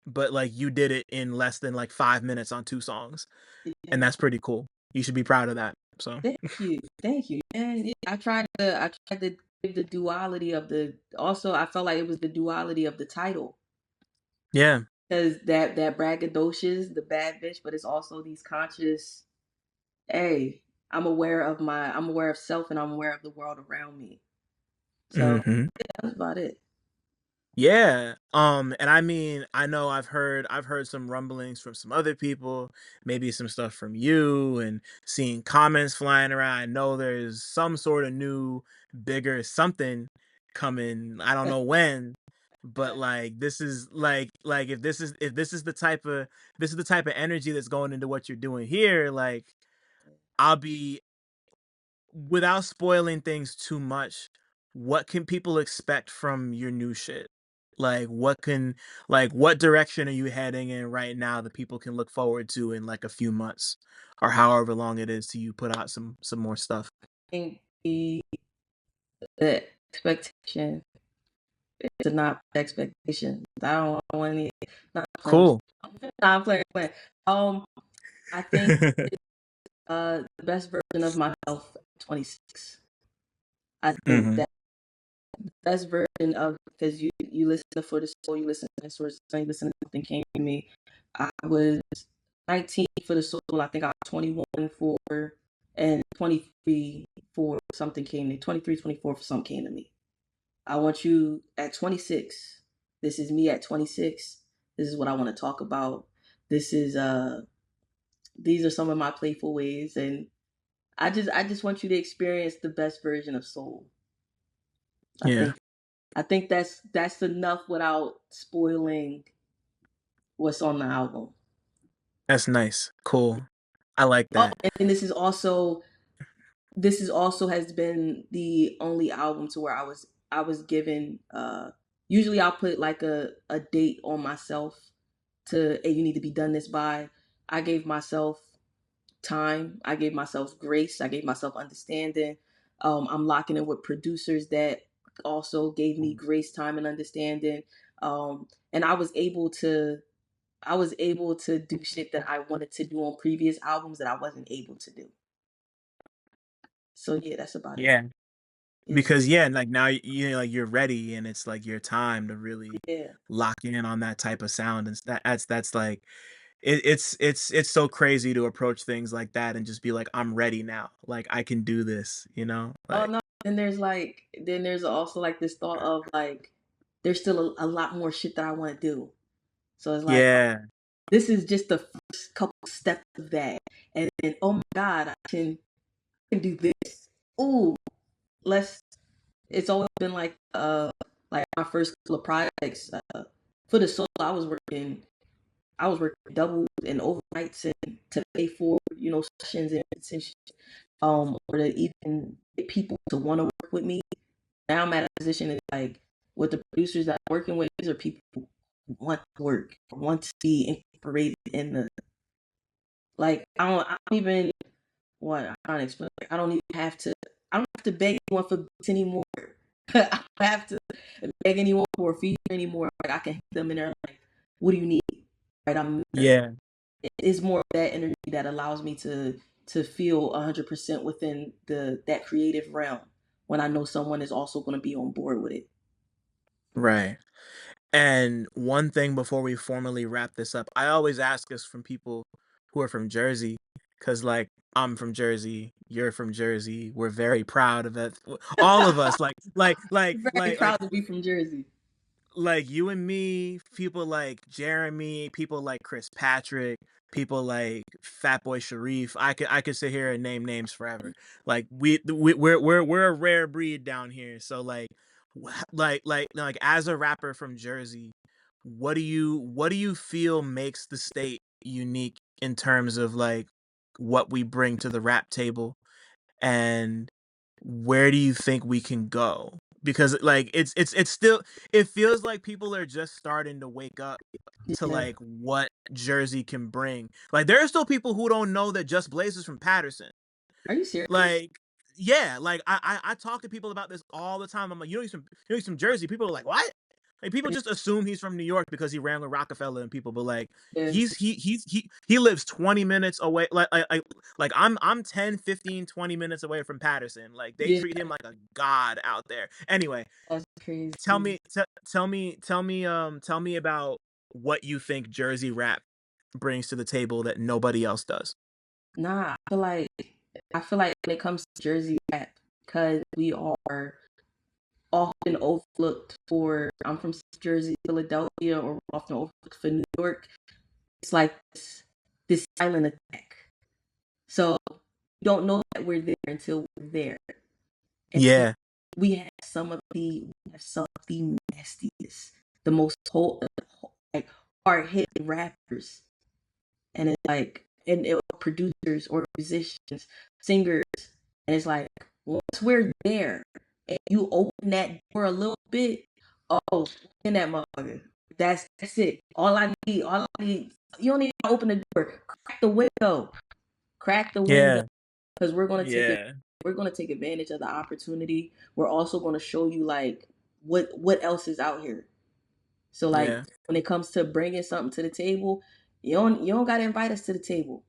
but like you did it in less than like 5 minutes on two songs, Yeah. and that's pretty cool. You should be proud of that. So Thank you. And yeah, I tried to give the duality of the. Also, I felt like it was the duality of the title yeah. because that braggadocious, the bad bitch, but it's also these conscious. Hey, I'm aware of self, and I'm aware of the world around me. So Hmm. that's about it. Yeah. And I mean, I know I've heard some rumblings from some other people, maybe some stuff from you and seeing comments flying around. I know there's some sort of new bigger something coming. I don't know when, but like this is like if this is the type of energy that's going into what you're doing here, like I'll be, without spoiling things too much, what can people expect from your new shit? Like what direction are you heading in right now that people can look forward to in like a few months or however long it is till you put out some more stuff? Think the expectation is to not put expectation. I don't want any. Not playing. Cool. Not playing. Playing. Um, I think the best version of myself, 26. I think Hmm. that best version of, because you listen to For the Soul, you listen to Source, you listen to Something Came to Me. I was 19 for the Soul. I think I was 21 for, and 23 for Something Came to Me. 23, 24 for Something Came to Me. I want you at 26. This is me at 26. This is what I want to talk about. This is these are some of my playful ways, and I just want you to experience the best version of soul. I Yeah, think I think that's enough without spoiling what's on the album. that's nice. Cool. I like Oh, that. and this is also has been the only album to where I was given usually I'll put like a date on myself to, hey, you need to be done this by. I gave myself time. I gave myself grace. I gave myself understanding. I'm locking in with producers that also gave me grace, time, and understanding. And I was able to do shit that I wanted to do on previous albums that I wasn't able to do. So yeah, that's about it. Yeah. Yeah, Because yeah, like now you know, like you're ready and it's like your time to really yeah. lock in on that type of sound, and that's like it's so crazy to approach things like that and just be like, I'm ready now. Like I can do this, you know? Oh Like no. Then there's also like this thought of like there's still a lot more shit that I want to do. So it's like yeah. this is just the first couple steps of that, and then oh my god, I can do this. Ooh, let's. It's always been like my first couple of projects for the soul. I was working doubles and overnights and to pay for sessions and petitions, or to even get people to want to work with me. Now I'm at a position that like with the producers that I'm working with, these are people who want to work, want to be incorporated in the, like I don't even, what I can't explain. Like, I don't have to beg anyone for beats anymore. I don't have to beg anyone for a feature anymore. Like I can hit them in there like, what do you need? Right, I'm there. Yeah. It's more of that energy that allows me to feel 100% within that creative realm when I know someone is also going to be on board with it. Right. And one thing before we formally wrap this up, I always ask this from people who are from Jersey, because like I'm from Jersey, you're from Jersey, we're very proud of it. All of us, Very like proud to be from Jersey. like you and me, people like Jeremy, people like Chris Patrick, people like Fatboy Sharif. I could sit here and name names forever. Like we're a rare breed down here. So like like as a rapper from Jersey, what do you feel makes the state unique in terms of like what we bring to the rap table, and where do you think we can go? Because like it's still, it feels like people are just starting to wake up to Yeah. like what Jersey can bring. Like there are still people who don't know that Just Blaze is from Patterson. Are you serious? Like, yeah, like I talk to people about this all the time. I'm like, you know he's from Jersey. People are like, what? Like people just assume he's from New York because he ran with Rockefeller and people, but like Yeah. he lives 20 minutes away. Like I'm 10, 15, 20 minutes away from Patterson. Like they Yeah. treat him like a god out there. Anyway, That's crazy. tell me about what you think Jersey rap brings to the table that nobody else does. Nah, I feel like when it comes to Jersey rap, because we are often overlooked for I'm from Jersey, Philadelphia, or often overlooked for New York. It's like this silent attack. So you don't know that we're there until we're there. And Yeah, we have some of the nastiest, the most like hard hitting rappers, and it's like and producers or musicians, singers, and it's like once we're there and you open that door a little bit, oh, in that motherfucker. That's it. All I need. You don't need to open the door. Crack the window, yeah, because yeah, we're gonna take advantage of the opportunity. We're also gonna show you like what else is out here. So like yeah. when it comes to bringing something to the table, you don't gotta invite us to the table.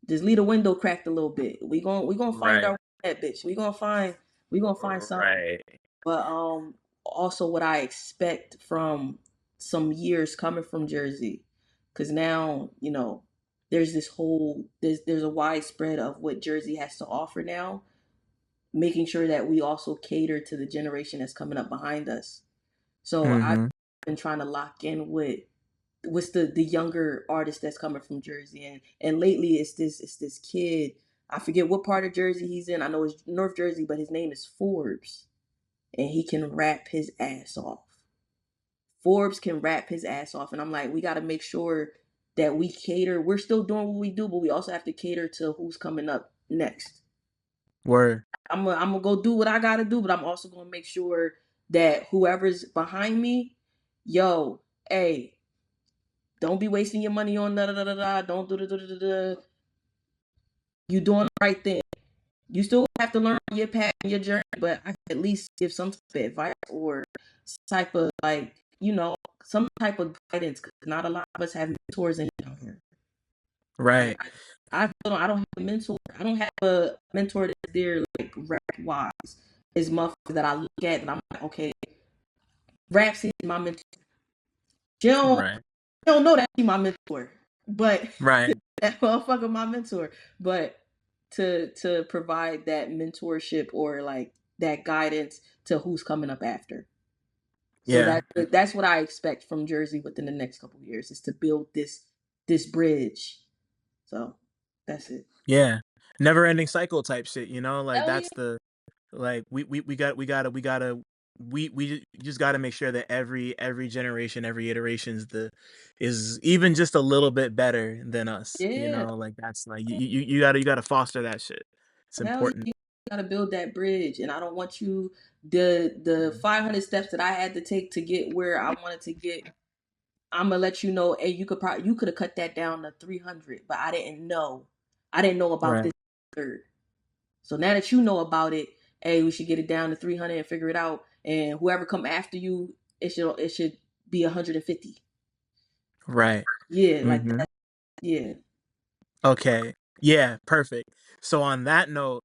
Just leave the window cracked a little bit. We gonna find our Right. way that bitch. We gonna find something. Right. But also what I expect from some years coming from Jersey, because now there's a widespread of what Jersey has to offer now, making sure that we also cater to the generation that's coming up behind us. So I've Mhm. been trying to lock in with what's the younger artist that's coming from Jersey, and lately it's this kid. I forget what part of Jersey he's in. I know it's North Jersey, but his name is Forbes, and he can rap his ass off. Forbes can rap his ass off, and I'm like, we got to make sure that we cater. We're still doing what we do, but we also have to cater to who's coming up next. Word. I'm gonna go do what I gotta do, but I'm also gonna make sure that whoever's behind me, yo, hey, don't be wasting your money on da da da da da. Don't do da. You doing the right thing. You still have to learn your path and your journey, but I can at least give some type of advice or some type of like, some type of guidance. Because not a lot of us have mentors in down here. Right. I don't have a mentor. I don't have a mentor that's there like rap wise. Is motherfuckers that I look at and I'm like, okay, Raps is my mentor. She don't, Right. she don't know that she's my mentor, but Right. that motherfucker my mentor. But to provide that mentorship or like that guidance to who's coming up after. So Yeah. that's what I expect from Jersey within the next couple of years is to build this bridge. So that's it. Yeah. Never ending cycle type shit, you know? Like Hell yeah. that's the, like we just gotta make sure that every generation, every iteration is even just a little bit better than us, you Yeah. know? Like that's like you gotta foster that shit. It's Hell yeah. important. You gotta build that bridge. And I don't want you the 500 steps that I had to take to get where I wanted to get. I'm gonna let you know, hey, you could have cut that down to 300, but I didn't know. I didn't know about Right. this third. So now that you know about it, hey, we should get it down to 300 and figure it out. And whoever come after you, it should be 150. Right. Yeah, like Mhm. that. Yeah. Okay. Yeah, perfect. So on that note,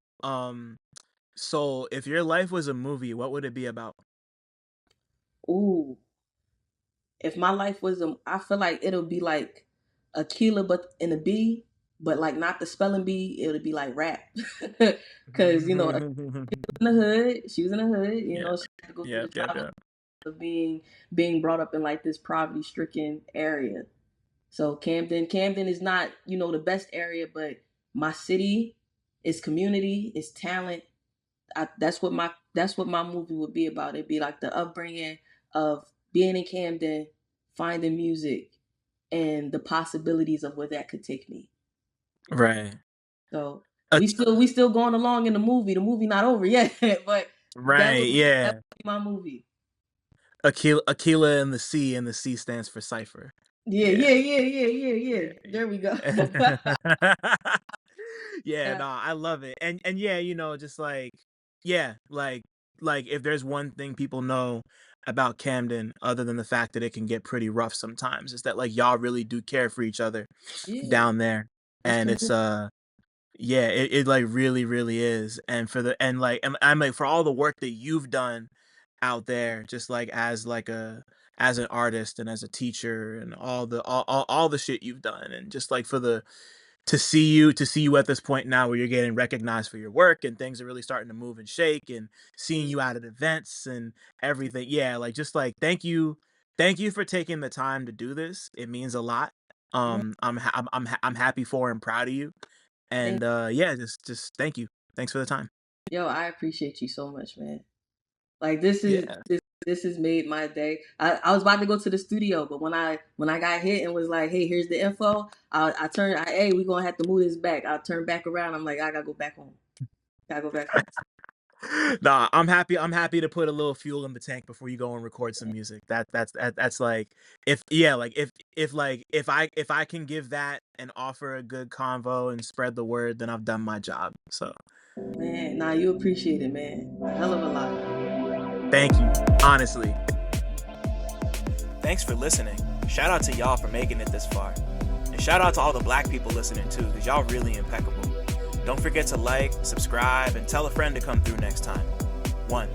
so if your life was a movie, what would it be about? Ooh. If my life was I feel like it'll be like Aquila, but in a B, but like not the spelling bee. It would be like rap, because in the hood. She was in the hood. Yeah. She had to go through Yep, the yep, drama. yep. of being brought up in like this poverty stricken area. So Camden is not, the best area, but my city, its community, its talent. That's what my movie would be about. It'd be like the upbringing of being in Camden, finding music, and the possibilities of where that could take me. Right. So we still going along in the movie. The movie not over yet, but that Right. would be Yeah. my movie. Aquila and the C stands for cipher. Yeah, Yeah. yeah, yeah, yeah, yeah, yeah. There we go. Yeah, Yeah, no, I love it. And yeah, just like yeah, like if there's one thing people know about Camden other than the fact that it can get pretty rough sometimes, is that like y'all really do care for each other yeah. down there. It's And it's yeah, it like really, really is. And for the and like and I'm like for all the work that you've done out there, just like as an artist and as a teacher and all the shit you've done, and just like for the to see you at this point now where you're getting recognized for your work and things are really starting to move and shake, and seeing you out at events and everything. Yeah, like just like thank you for taking the time to do this. It means a lot. man, I'm happy for and proud of you. thank And yeah, just thank you. Thanks for the time. yo, I appreciate you so much, man. Like this is Yeah. this has made my day. I was about to go to the studio, but when I got hit and was like, hey, here's the info, hey, we gonna have to move this back. I turned back around. I'm like, I gotta go back home. Gotta go back home. Nah, I'm happy to put a little fuel in the tank before you go and record some music. That's like if yeah, like if I can give that and offer a good convo and spread the word, then I've done my job. So Man, nah, you appreciate it, man. Hell of a lot. thank you. Honestly. Thanks for listening. Shout out to y'all for making it this far. And shout out to all the black people listening too, because y'all really impeccable. Don't forget to like, subscribe, and tell a friend to come through next time. 1.